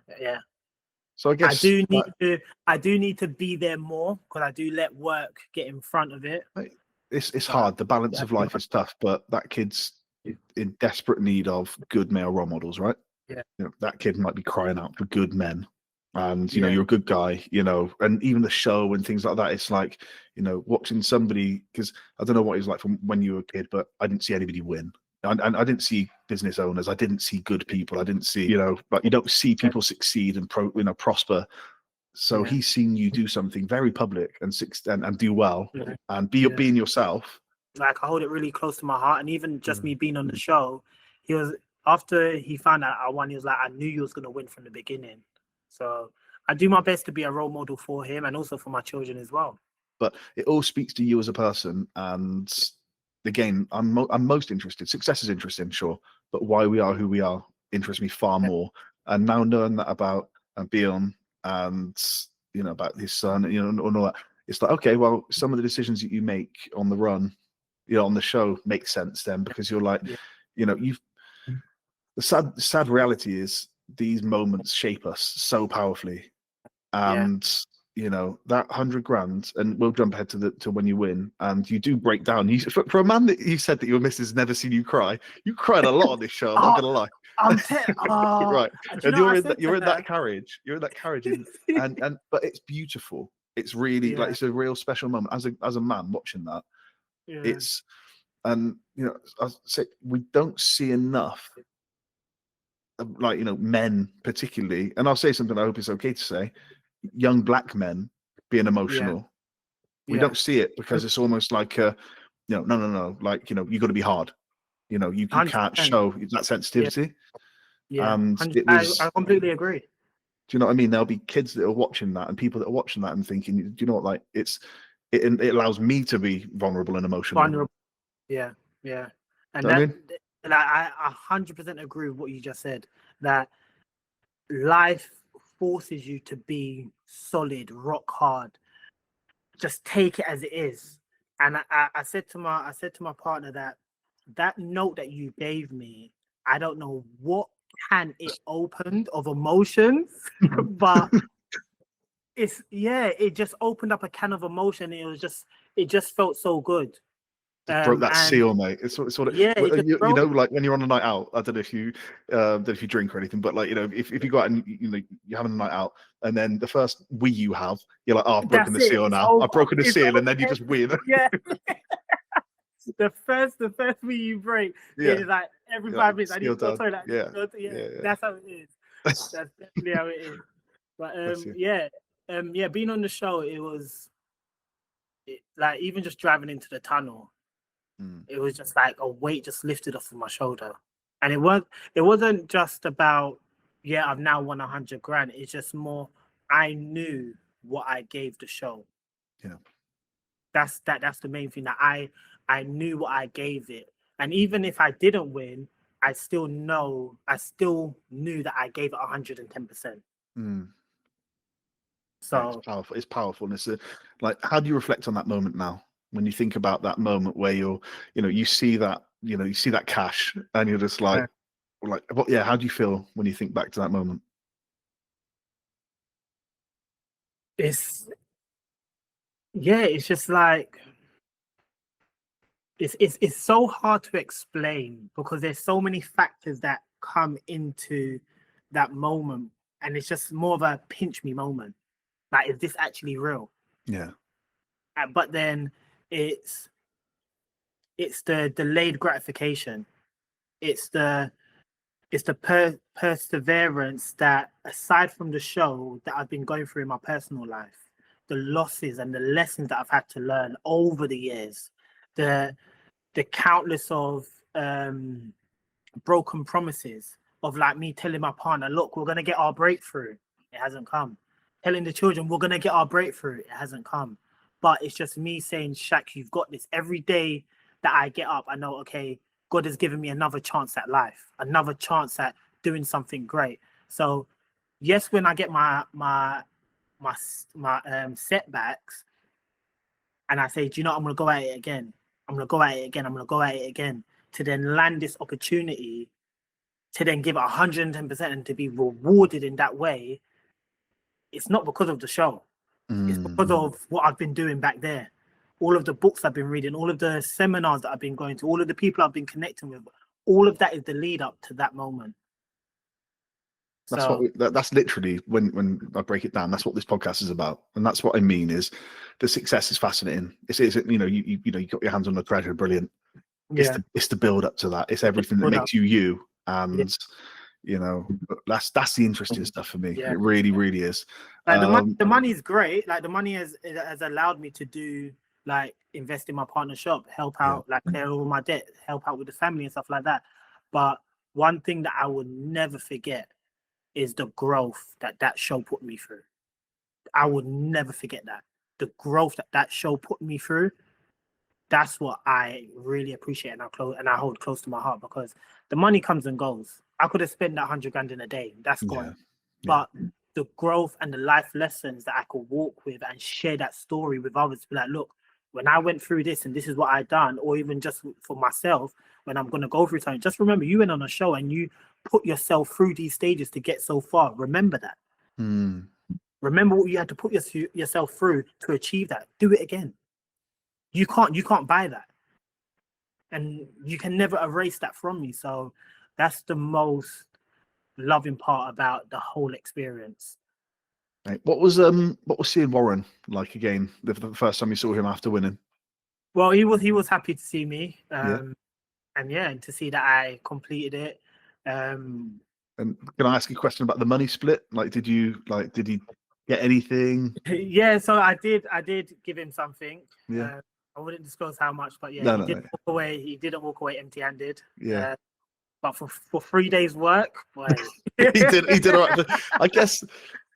So I guess I do need to be there more, because I do let work get in front of it. It's hard. The balance of life is tough, but that kid's in desperate need of good male role models, right? Yeah. You know, that kid might be crying out for good men. And you know, you're a good guy, you know, and even the show and things like that, it's like, you know, watching somebody, because I don't know what it was like from when you were a kid, but I didn't see anybody win. And I didn't see business owners. I didn't see good people. I didn't see, you know, but you don't see people succeed and prosper. So he's seen you do something very public and do well and being yourself. Like I hold it really close to my heart, and even just me being on the show, he was, after he found out I won, he was like, "I knew you was gonna win from the beginning." So I do my best to be a role model for him and also for my children as well. But it all speaks to you as a person, and again, I'm most interested. Success is interesting, sure, but why we are who we are interests me far more. And now knowing that about Beyond and about his son, and all that. It's like, okay, well, some of the decisions that you make on the run, on the show make sense then, because you're like, you've the sad reality is these moments shape us so powerfully, and that 100 grand, and we'll jump ahead to when you win, and you do break down. For a man that you said that your missus never seen you cry, you cried a lot on this show. I'm not gonna lie. Right, and you're in that carriage. You're in that carriage, and but it's beautiful. It's really like, it's a real special moment as a man watching that. Yeah. It's, and I say we don't see enough of, like, men particularly, and I'll say something I hope it's okay to say, young black men being emotional. We don't see it because it's almost like no, like, you got to be hard. You can't show that sensitivity. And it was, I completely agree. do you know what I mean? There'll be kids that are watching that, and people that are watching that and thinking, do you know what, like, it allows me to be vulnerable and emotional. Yeah. And I mean? and I 100% agree with what you just said, that life forces you to be solid, rock hard. Just take it as it is. And I said to my partner that note that you gave me, I don't know what can it opened of emotions, but it just opened up a can of emotion. It just felt so good. Broke that seal, mate. It's sort of like when you're on a night out. I don't know if you drink or anything, but like, if you go out and you're having a night out, and then the first wee you have, you're like, oh, I've broken the seal now. I've broken the seal, and then you just win. Yeah. the first wee you break, it's like every 5 minutes I need to go to the toilet. Yeah. That's how it is. That's definitely how it is. But being on the show, it was like, even just driving into the tunnel, it was just like a weight just lifted off of my shoulder. And it wasn't just about, I've now won 100 grand. It's just more, I knew what I gave the show. Yeah. That's the main thing, that I knew what I gave it. And even if I didn't win, I still knew that I gave it 110%. So it's powerful. And it's like, how do you reflect on that moment now? When you think about that moment where you see that, you see that cash, and you're just like, how do you feel when you think back to that moment? It's just like, it's so hard to explain, because there's so many factors that come into that moment, and it's just more of a pinch me moment. Like, is this actually real? Yeah. But then it's the delayed gratification. It's the perseverance that, aside from the show, that I've been going through in my personal life, the losses and the lessons that I've had to learn over the years, the countless of broken promises, of like me telling my partner, look, we're going to get our breakthrough. It hasn't come. Telling the children, we're going to get our breakthrough. It hasn't come. But it's just me saying, Shaq, you've got this. Every day that I get up, I know, okay, God has given me another chance at life, another chance at doing something great. So yes, when I get my setbacks, and I say, do you know, I'm going to go at it again. I'm going to go at it again. I'm going to go at it again, to then land this opportunity, to then give it 110%, and to be rewarded in that way. It's not because of the show. It's because of what I've been doing back there. All of the books I've been reading, all of the seminars that I've been going to, all of the people I've been connecting with, all of that is the lead up to that moment. That's literally, when I break it down, that's what this podcast is about, and that's what I mean is the success is fascinating. It's you got your hands on the treasure, brilliant. It's the build up to that. It's everything that makes you, and that's the interesting stuff for me. It really, really is. Like, the money is great. Like, the money has allowed me to do, like, invest in my partner's shop, help out, like, clear all my debt, help out with the family and stuff like that. But one thing that I would never forget is the growth that show put me through. I would never forget that. The growth that show put me through. That's what I really appreciate, and I hold close to my heart, because the money comes and goes. I could have spent that 100 grand in a day. That's gone. But the growth and the life lessons that I could walk with and share that story with others. Be like, look, when I went through this and this is what I done, or even just for myself, when I'm going to go through something, just remember you went on a show and you put yourself through these stages to get so far. Remember that. Remember what you had to put yourself through to achieve that. Do it again. You can't buy that. And you can never erase that from me. So that's the most loving part about the whole experience. Right. What was seeing Warren like again the first time you saw him after winning? Well, he was happy to see me, Yeah. and to see that I completed it. And can I ask you a question about the money split? Like, did he get anything? Yeah, so I did give him something. Yeah. I wouldn't disclose how much, but yeah, No, he didn't walk away empty-handed. Yeah. But for 3 days work, boy. he did all right. I guess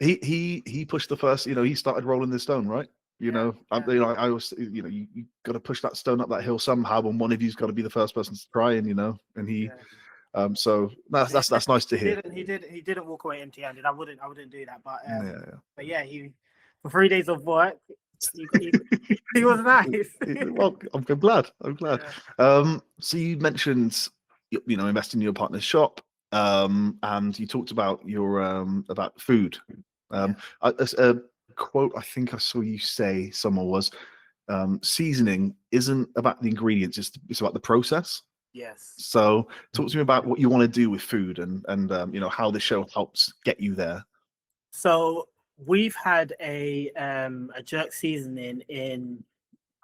he pushed the first, he started rolling the stone, right? I always, you got to push that stone up that hill somehow, and one of you's got to be the first person to try, and he, so that's nice to hear. He didn't walk away empty-handed. I wouldn't do that, but yeah, he for 3 days of work, he was nice. Well, I'm glad. Yeah. So you mentioned, investing in your partner's shop, and you talked about your about food. A quote I think I saw you say somewhere was, seasoning isn't about the ingredients; it's about the process. Yes. So talk to me about what you want to do with food and how the show helps get you there. So we've had a jerk seasoning in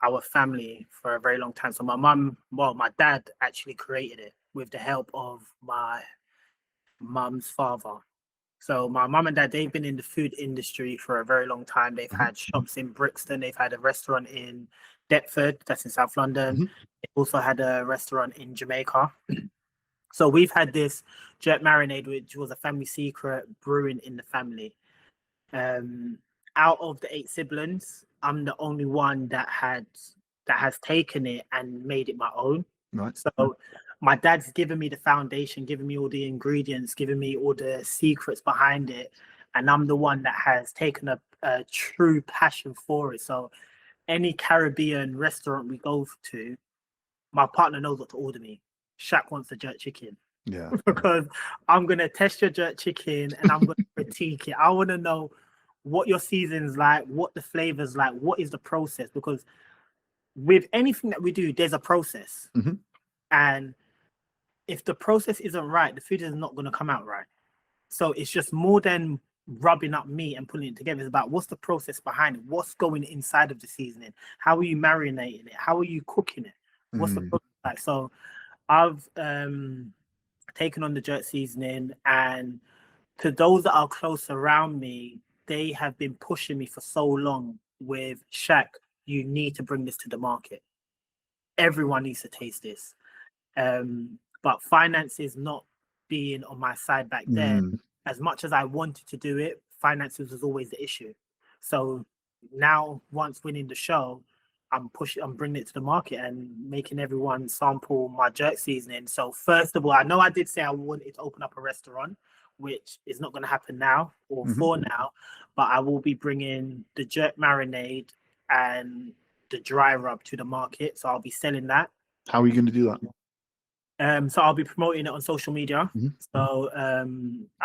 our family for a very long time. So my dad actually created it with the help of my mum's father. So my mum and dad, they've been in the food industry for a very long time. They've had shops in Brixton. They've had a restaurant in Deptford, that's in South London. They also had a restaurant in Jamaica. So we've had this jerk marinade, which was a family secret, brewing in the family. Out of the 8 siblings, I'm the only one that has taken it and made it my own. Right. So my dad's given me the foundation, given me all the ingredients, given me all the secrets behind it, and I'm the one that has taken a true passion for it. So any Caribbean restaurant we go to, my partner knows what to order me. Shaq wants a jerk chicken. Yeah. Because I'm going to test your jerk chicken and I'm going to critique it. I want to know what your season's like, what the flavor's like, what is the process? Because with anything that we do, there's a process. And if the process isn't right, the food is not going to come out right. So it's just more than rubbing up meat and putting it together. It's about what's the process behind it, what's going inside of the seasoning, how are you marinating it, how are you cooking it, what's the process like. So I've taken on the jerk seasoning, and to those that are close around me, they have been pushing me for so long with, Shaq, you need to bring this to the market. Everyone needs to taste this. But finances not being on my side back then, as much as I wanted to do it, finances was always the issue. So now, once winning the show, I'm bringing it to the market and making everyone sample my jerk seasoning. So first of all, I know I did say I wanted to open up a restaurant, which is not going to happen now or for now, but I will be bringing the jerk marinade and the dry rub to the market. So I'll be selling that. How are you going to do that? So I'll be promoting it on social media. So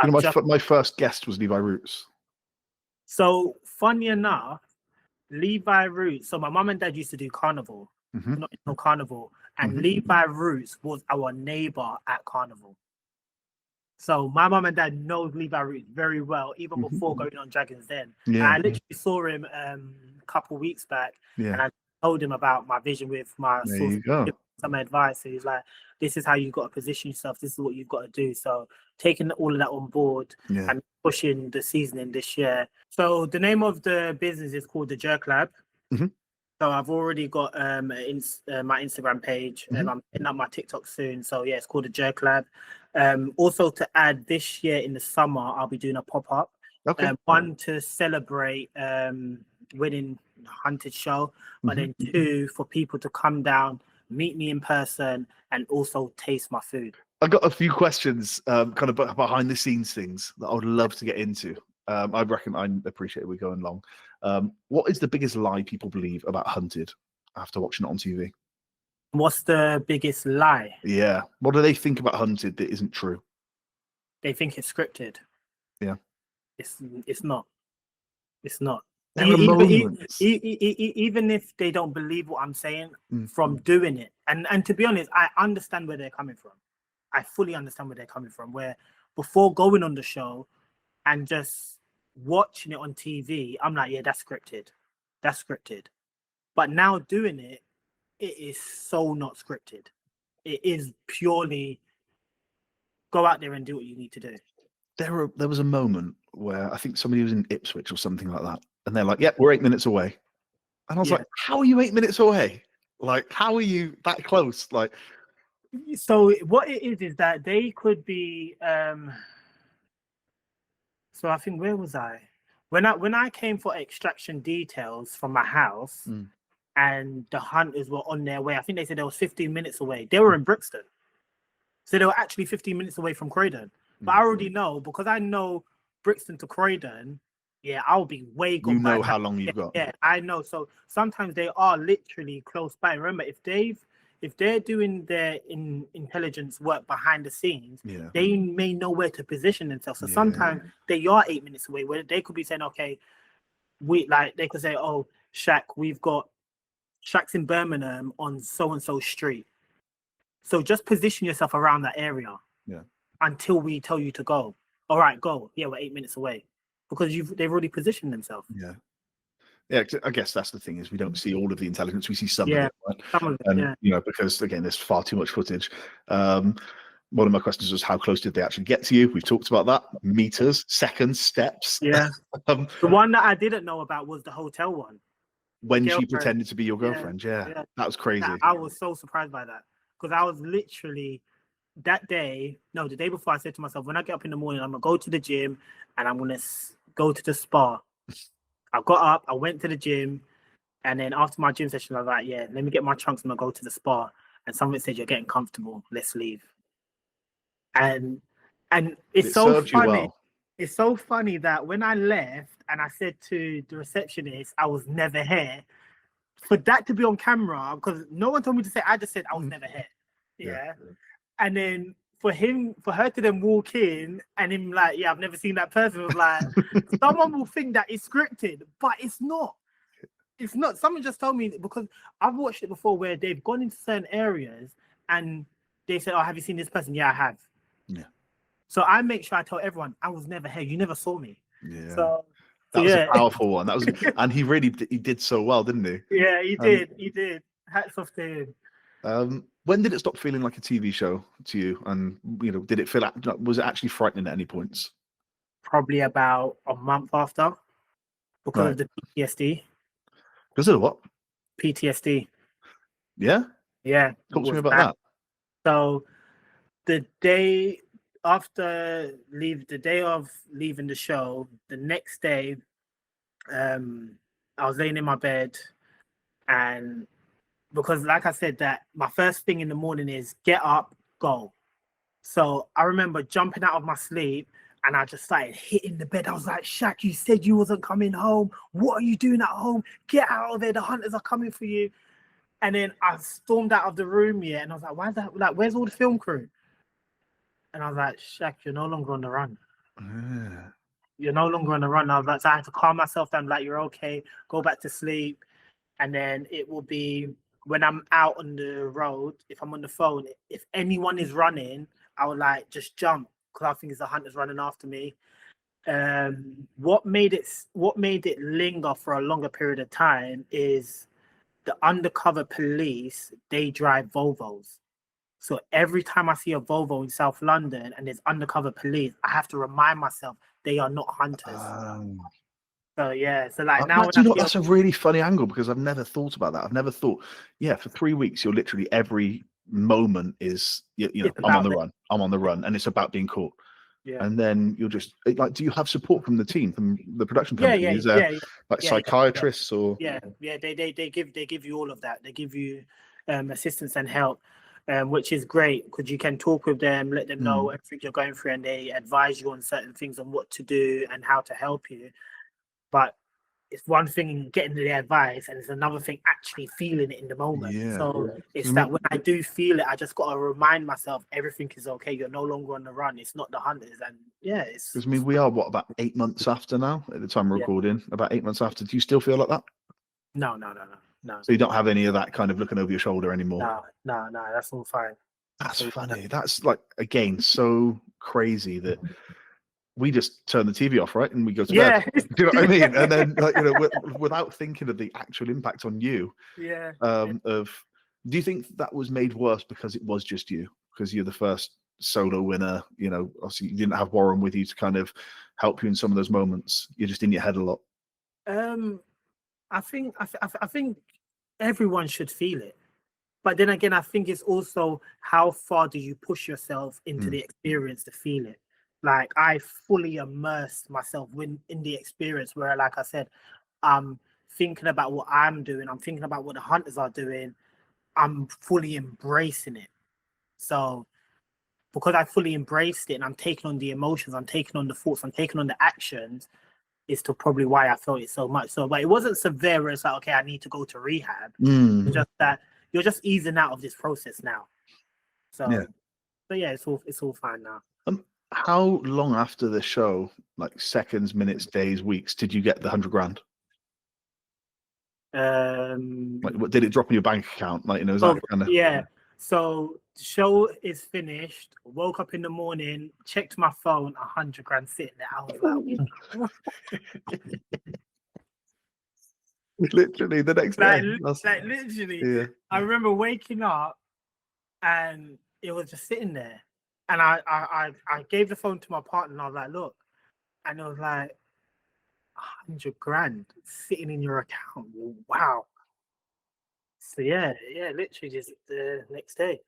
my first guest was Levi Roots. So funny enough, Levi Roots. So my mum and dad used to do carnival, not carnival, and Levi Roots was our neighbor at carnival. So my mum and dad know Levi Roots very well, even before going on Dragon's Den. Yeah. And I literally saw him a couple weeks back, and I told him about my vision with my source, some advice. So he's like, this is how you've got to position yourself. This is what you've got to do. So taking all of that on board and pushing the seasoning this year. So the name of the business is called the Jerk Lab. So I've already got my Instagram page, and I'm putting up my TikTok soon. So yeah, it's called the Jerk Lab. Also to add, this year in the summer, I'll be doing a pop-up. One to celebrate winning Hunted show, but then 2 for people to come down, meet me in person, and also taste my food. I've got a few questions, kind of behind the scenes things that I would love to get into. I reckon I appreciate we're going long. What is the biggest lie people believe about Hunted after watching it on TV? What's the biggest lie? Yeah. What do they think about Hunted that isn't true? They think it's scripted. Yeah. It's not. It's not. There are moments. Even if they don't believe what I'm saying from doing it, and to be honest, I understand where they're coming from. I fully understand where they're coming from. Where before going on the show and just watching it on TV, I'm like, yeah, that's scripted. That's scripted. But now doing it, it is so not scripted. It is purely go out there and do what you need to do. There was a moment where I think somebody was in Ipswich or something like that, and they're like, "Yep, we're 8 minutes away," and I was like, "How are you 8 minutes away? Like, how are you that close?" Like, so what it is that they could be. So I think where was I? When I came for extraction details from my house, and the hunters were on their way. I think they said they was 15 minutes away. They were in Brixton, so they were actually 15 minutes away from Croydon. But I already know, because I know Brixton to Croydon, yeah, I'll be way gone. You know how long you've got. Yeah, I know. So sometimes they are literally close by. Remember, if they're doing their intelligence work behind the scenes, they may know where to position themselves. So sometimes they are 8 minutes away, where they could be saying, okay, they could say, oh, Shaq's in Birmingham on so and so street. So just position yourself around that area. Yeah. Until we tell you to go. All right, go. Yeah, we're 8 minutes away, because they've already positioned themselves. Yeah. Yeah, I guess that's the thing, is we don't see all of the intelligence. We see some of it, right? Some of it, and you know, because again, there's far too much footage. One of my questions was, how close did they actually get to you? We've talked about that. Meters, seconds, steps. Yeah. The one that I didn't know about was the hotel one. When she pretended to be your girlfriend. Yeah. That was crazy. I was so surprised by that, because I was literally the day before, I said to myself, when I get up in the morning, I'm gonna go to the gym and I'm gonna go to the spa. I got up, I went to the gym, and then after my gym session, I was like, yeah, let me get my trunks and I'll go to the spa. And someone said, you're getting comfortable, let's leave. And it's so funny. Well. It's so funny that when I left and I said to the receptionist I was never here, for that to be on camera, because no one told me to say, I just said I was never here. Yeah. And then for her to then walk in and him like, yeah, I've never seen that person. It was like, someone will think that it's scripted, but it's not. It's not. Someone just told me, because I've watched it before where they've gone into certain areas and they said, oh, have you seen this person? Yeah, I have. Yeah. So I make sure I tell everyone, I was never here. You never saw me. Yeah. So that was a powerful one. That was, and he did so well, didn't he? Yeah, he did. He did. Hats off to him. When did it stop feeling like a TV show to you? And did it feel? Was it actually frightening at any points? Probably about a month after, because of the PTSD. Because of what? PTSD. Yeah. Yeah. Talk to me about that. So, the day of leaving the show, the next day, I was laying in my bed, and because like I said, that my first thing in the morning is get up, go. So I remember jumping out of my sleep and I just started hitting the bed. I was like, Shaq, you said you wasn't coming home. What are you doing at home? Get out of there. The hunters are coming for you. And then I stormed out of the room, and I was like, why is that? Like, where's all the film crew? And I was like, Shaq, you're no longer on the run. You're no longer on the run. I was like, so I had to calm myself down, like, you're okay, go back to sleep. And then it will be, when I'm out on the road, if I'm on the phone, if anyone is running, I would like just jump, because I think it's the hunters running after me. What made it linger for a longer period of time is the undercover police, they drive Volvos. So every time I see a Volvo in South London and there's undercover police, I have to remind myself they are not hunters. So yeah, so like now that's a really funny angle, because I've never thought about that. I've never thought, for 3 weeks you're literally every moment is I'm on the run, and it's about being caught. Yeah. And then you're just like, do you have support from the team, from the production company? Is there psychiatrists or? Yeah. They give you all of that. They give you assistance and help. which is great because you can talk with them, let them know everything you're going through, and they advise you on certain things on what to do and how to help you. But it's one thing getting the advice, and it's another thing actually feeling it in the moment. Yeah. So it's that when I do feel it, I just got to remind myself everything is okay. You're no longer on the run. It's not the hunters, and it's. Because I mean, we are about 8 months after now at the time of recording. About 8 months after. Do you still feel like that? No. So you don't have any of that kind of looking over your shoulder anymore? No. That's all fine. That's funny. That's like, again, so crazy that we just turn the TV off, right, and we go to bed. Do you know what I mean? And then, like, without thinking of the actual impact on you. Do you think that was made worse because it was just you? Because you're the first solo winner. Obviously you didn't have Warren with you to kind of help you in some of those moments. You're just in your head a lot. I think everyone should feel it. But then again, I think it's also how far do you push yourself into the experience to feel it. Like, I fully immersed myself in the experience where, like I said, I'm thinking about what I'm doing. I'm thinking about what the hunters are doing. I'm fully embracing it. So because I fully embraced it and I'm taking on the emotions, I'm taking on the thoughts, I'm taking on the actions, is to probably why I felt it so much. So, but it wasn't severe where it's like, okay, I need to go to rehab. It's just that you're just easing out of this process now. So it's all fine now. How long after the show, like seconds, minutes, days, weeks, did you get the $100,000? Like, what did it drop in your bank account? Like, is that kind of... So the show is finished. Woke up in the morning, checked my phone, $100,000 sitting there. I was like, literally the next day. Literally. I remember waking up and it was just sitting there. And I gave the phone to my partner and I was like, look, and it was like $100,000 sitting in your account. Wow. So literally just the next day.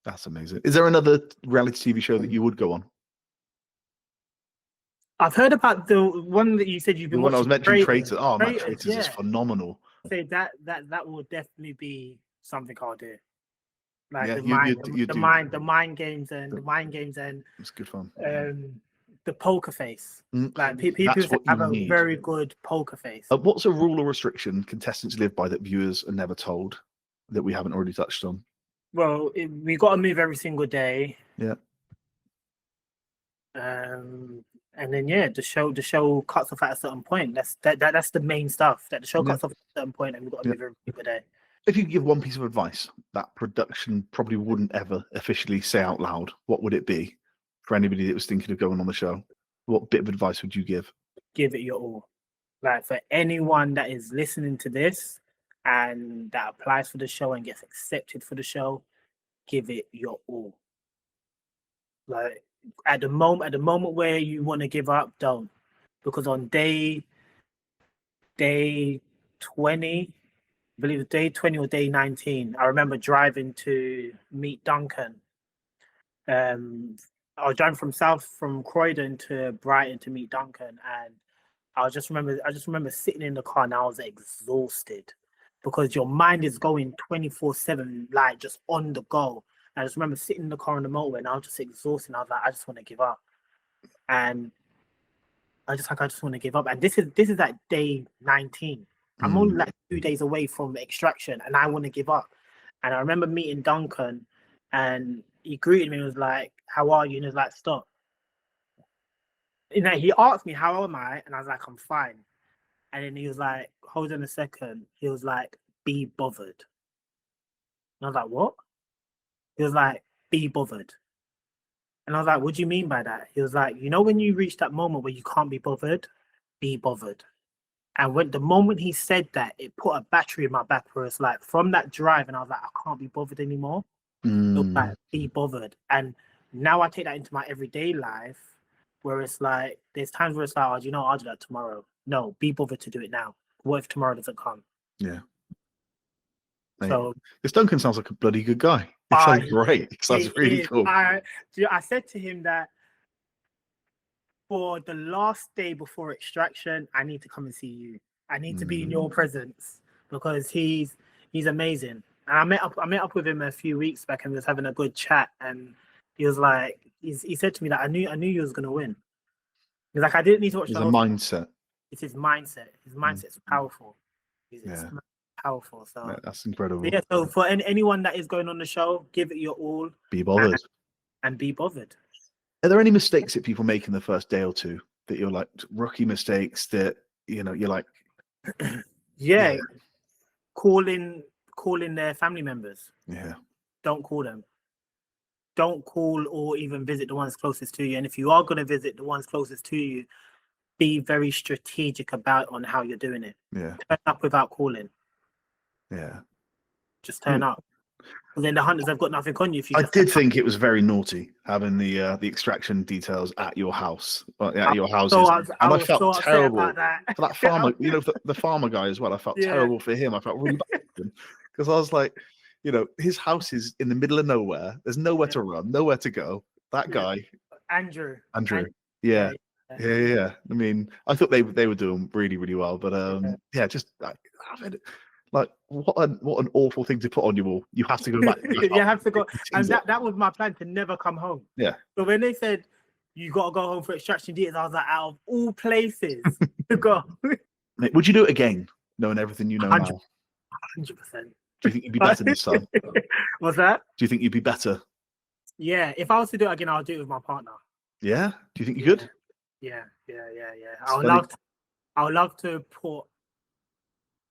That's amazing. Is there another reality TV show that you would go on? I've heard about the one that you said you've been watching. When I was mentioning Traitors. Oh, man, Traitors is phenomenal. Say that will definitely be something I'll do. Like the mind games and it's good fun. The poker face. Like people have a very good poker face. What's a rule or restriction contestants live by that viewers are never told that we haven't already touched on? Well, we got to move every single day. Yeah. And then the show cuts off at a certain point. That's the main stuff. That the show cuts off at a certain point, and we've got to move every single day. If you could give one piece of advice that production probably wouldn't ever officially say out loud, what would it be for anybody that was thinking of going on the show? What bit of advice would you give? Give it your all. Like, for anyone that is listening to this and that applies for the show and gets accepted for the show, give it your all. Like, at the moment where you want to give up, don't. Because on day 20, I believe it was day 20 or day 19, I remember driving to meet Duncan. I was driving from Croydon to Brighton to meet Duncan, and I just remember sitting in the car and I was exhausted because your mind is going 24/7, like just on the go. And I just remember sitting in the car on the motorway and I was just exhausted. And I was like, I just want to give up. And I just want to give up. And this is at day 19. I'm only like 2 days away from extraction and I want to give up. And I remember meeting Duncan and he greeted me and was like, how are you? And he was like, stop. He asked me, how am I? And I was like, I'm fine. And then he was like, hold on a second. He was like, be bothered. And I was like, what? He was like, be bothered. And I was like, what do you mean by that? He was like, when you reach that moment where you can't be bothered, be bothered. And when the moment he said that, it put a battery in my back where it's like, from that drive, and I was like, I can't be bothered anymore. It was like, be bothered. And now I take that into my everyday life where it's like, there's times where it's like, oh, I'll do that tomorrow. No, be bothered to do it now. What if tomorrow doesn't come? Yeah. So this Duncan sounds like a bloody good guy. It sounds great. It sounds really cool. I said to him that for the last day before extraction, I need to come and see you. I need to be in your presence because he's amazing. And I met up with him a few weeks back, and we was having a good chat. And he was like, he said to me that I knew you was gonna win. He's like, I didn't need to watch It's the a whole thing. mindset. It's his mindset. His mindset's powerful. It's Yeah. powerful. So Yeah, that's incredible. yeah. So for anyone that is going on the show, give it your all. Be bothered. And be bothered. Are there any mistakes that people make in the first day or two that you're like rookie mistakes that you're like, yeah. Calling their family members. Yeah. Don't call them. Don't call or even visit the ones closest to you. And if you are going to visit the ones closest to you, be very strategic about on how you're doing it. Yeah. Turn up without calling. Yeah. Just turn up. And then the hunters have got nothing on you. If you I did think it was very naughty having the extraction details at your house, at your houses, and I felt terrible for that farmer. The farmer guy as well. I felt terrible for him. I felt really bad for him because I was like, his house is in the middle of nowhere. There's nowhere to run, nowhere to go. That guy, Andrew. Yeah. I mean, I thought they were doing really, really well, but just like what an awful thing to put on you all. You have to go back. You have to go, and that was my plan, to never come home. Yeah. So when they said you got to go home for extraction details, I was like, out of all places to go. Mate, would you do it again, knowing everything you know 100%. now? 100%. Do you think you'd be better this time? What's that? Do you think you'd be better? Yeah. If I was to do it again, I'll do it with my partner. Yeah. Do you think you could? Yeah. I would love to put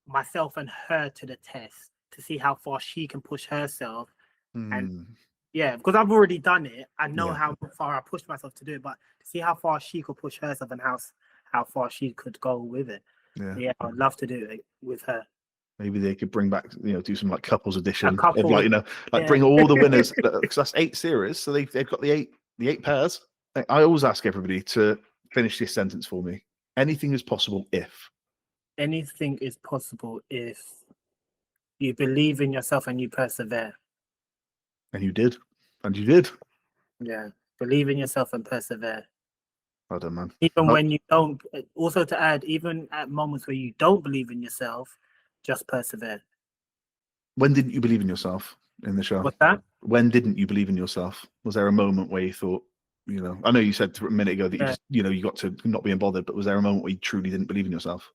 myself and her to the test to see how far she can push herself. And because I've already done it, I know how far I pushed myself to do it, but to see how far she could push herself and how far she could go with it. I would love to do it with her. Maybe they could bring back, do some like couples edition of bring all the winners, because that's 8 series, so they've got the eight pairs. I always ask everybody to finish this sentence for me. Anything is possible if. Anything is possible if you believe in yourself and you persevere. And you did. And you did. Yeah. Believe in yourself and persevere. Well done, man. Even when you don't, also to add, even at moments where you don't believe in yourself, just persevere. When didn't you believe in yourself in the show? What's that? When didn't you believe in yourself? Was there a moment where you thought, I know you said a minute ago that you just, you got to not being bothered, but was there a moment where you truly didn't believe in yourself?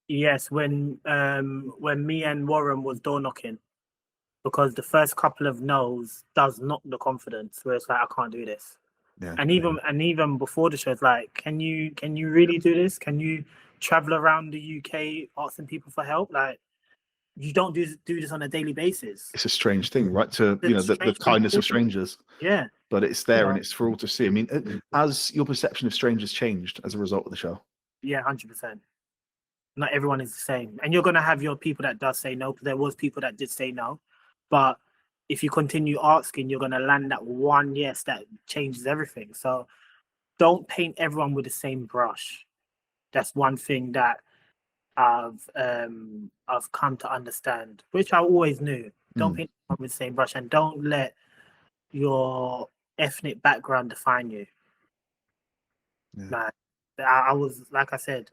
Yes, when me and Warren was door knocking, because the first couple of no's does knock the confidence, where it's like, I can't do this. Yeah. And even before the show, it's like, can you really do this? Can you travel around the UK asking people for help? Like, you don't do this on a daily basis. It's a strange thing, right? To the kindness of strangers. Yeah. But it's there and it's for all to see. I mean, has your perception of strangers changed as a result of the show? Yeah, 100%. Not everyone is the same, and you're gonna have your people that does say no. Because there was people that did say no, but if you continue asking, you're gonna land that one yes that changes everything. So don't paint everyone with the same brush. That's one thing that I've come to understand, which I always knew. Don't paint everyone with the same brush, and don't let your ethnic background define you. Like I was, like I said.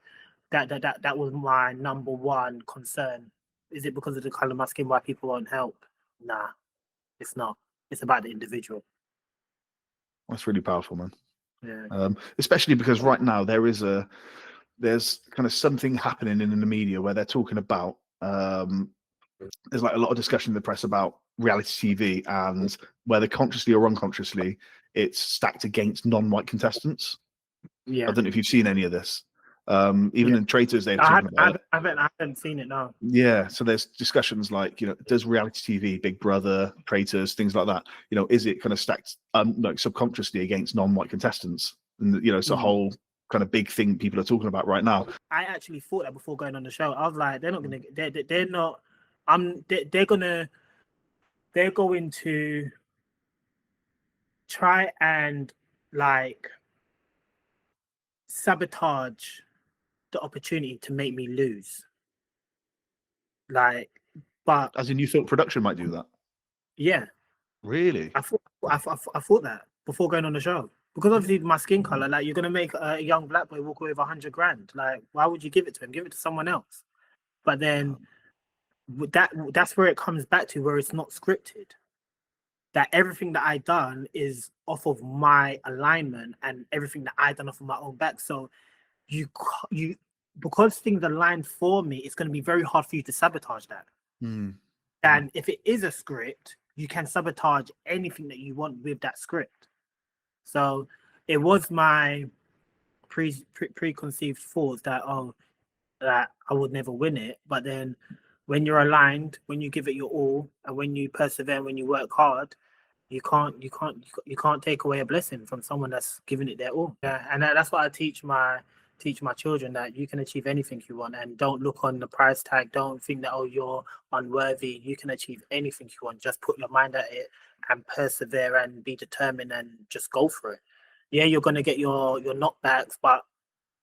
That was my number one concern. Is it because of the color of my skin why people won't help? Nah, it's not. It's about the individual. That's really powerful, man. Yeah. Especially because right now there's kind of something happening in the media where they're talking about there's like a lot of discussion in the press about reality TV and whether consciously or unconsciously it's stacked against non-white contestants. Yeah. I don't know if you've seen any of this. Even in Traitors, they've talking about it. I haven't seen it, no. Yeah, so there's discussions like, does reality TV, Big Brother, Traitors, things like that, is it kind of stacked like subconsciously against non-white contestants? And it's a whole kind of big thing people are talking about right now. I actually thought that before going on the show. I was like, they're going to try and like sabotage the opportunity to make me lose. Like, but as in, you thought production might do that? Yeah. Really? I thought that before going on the show, because obviously my skin color, like, you're gonna make a young black boy walk away with $100,000. Like, why would you give it to him? Give it to someone else. But then that's where it comes back to, where it's not scripted. That everything that I done is off of my alignment and everything that I done off of my own back. So you because things align for me, it's going to be very hard for you to sabotage that. Mm. And if it is a script, you can sabotage anything that you want with that script. So it was my preconceived thoughts that, oh, that I would never win it. But then when you're aligned, when you give it your all, and when you persevere, when you work hard, you can't take away a blessing from someone that's giving it their all. Yeah, and that's what I teach my children, that you can achieve anything you want, and don't look on the price tag. Don't think that, oh, you're unworthy. You can achieve anything you want. Just put your mind at it and persevere and be determined and just go for it. Yeah, you're gonna get your knockbacks, but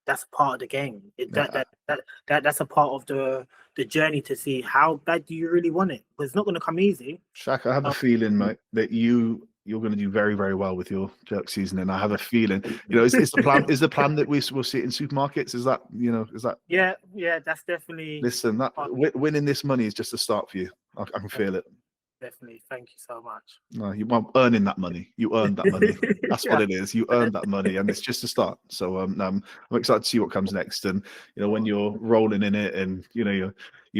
that's part of the game. That's a part of the journey to see how bad do you really want it. But it's not going to come easy. Shaq, I have a feeling, mate, that you're going to do very, very well with your jerk season, and I have a feeling, is the plan that we'll see it in supermarkets? Is that Yeah, that's definitely. Listen, that winning this money is just a start for you. I can feel it. Definitely. Thank you so much. No, you weren't earning that money. You earned that money. That's what it is. You earned that money, and it's just a start. So I'm excited to see what comes next. And when you're rolling in it, and you've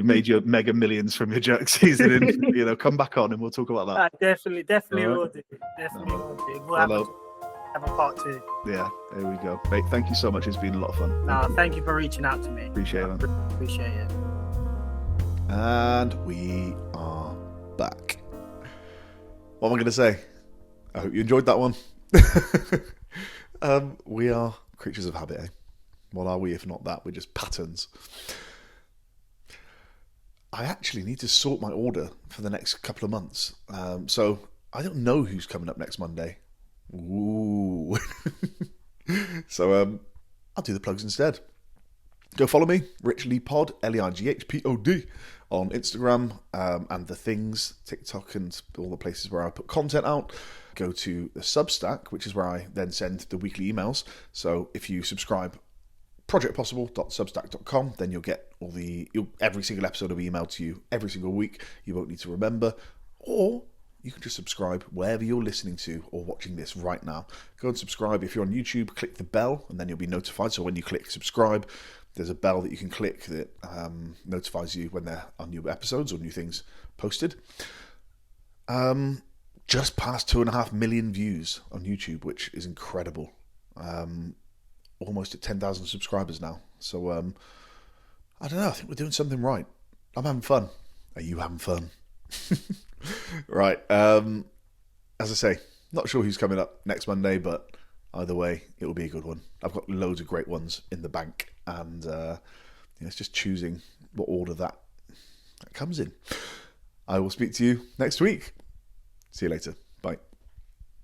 made your mega millions from your jerk season, and come back on, and we'll talk about that. Definitely will do. Definitely will do. We'll have a part 2. Yeah, there we go. Mate, thank you so much. It's been a lot of fun. No, thank you for reaching out to me. Appreciate it. Appreciate it. And we are back. What am I going to say? I hope you enjoyed that one. We are creatures of habit, eh? What are we if not that? We're just patterns. I actually need to sort my order for the next couple of months. So I don't know who's coming up next Monday. Ooh. So I'll do the plugs instead. Go follow me, Rich Leigh Pod, LEIGHPOD, on Instagram and the things, TikTok, and all the places where I put content out. Go to the Substack, which is where I then send the weekly emails. So if you subscribe, projectpossible.substack.com, then you'll get every single episode will be emailed to you every single week. You won't need to remember. Or you can just subscribe wherever you're listening to or watching this right now. Go and subscribe. If you're on YouTube, click the bell, and then you'll be notified. So when you click subscribe, there's a bell that you can click that notifies you when there are new episodes or new things posted. Just past 2.5 million views on YouTube, which is incredible. Almost at 10,000 subscribers now. So I don't know. I think we're doing something right. I'm having fun. Are you having fun? Right. As I say, not sure who's coming up next Monday, but either way, it will be a good one. I've got loads of great ones in the bank, and it's just choosing what order that comes in. I will speak to you next week. See you later. Bye.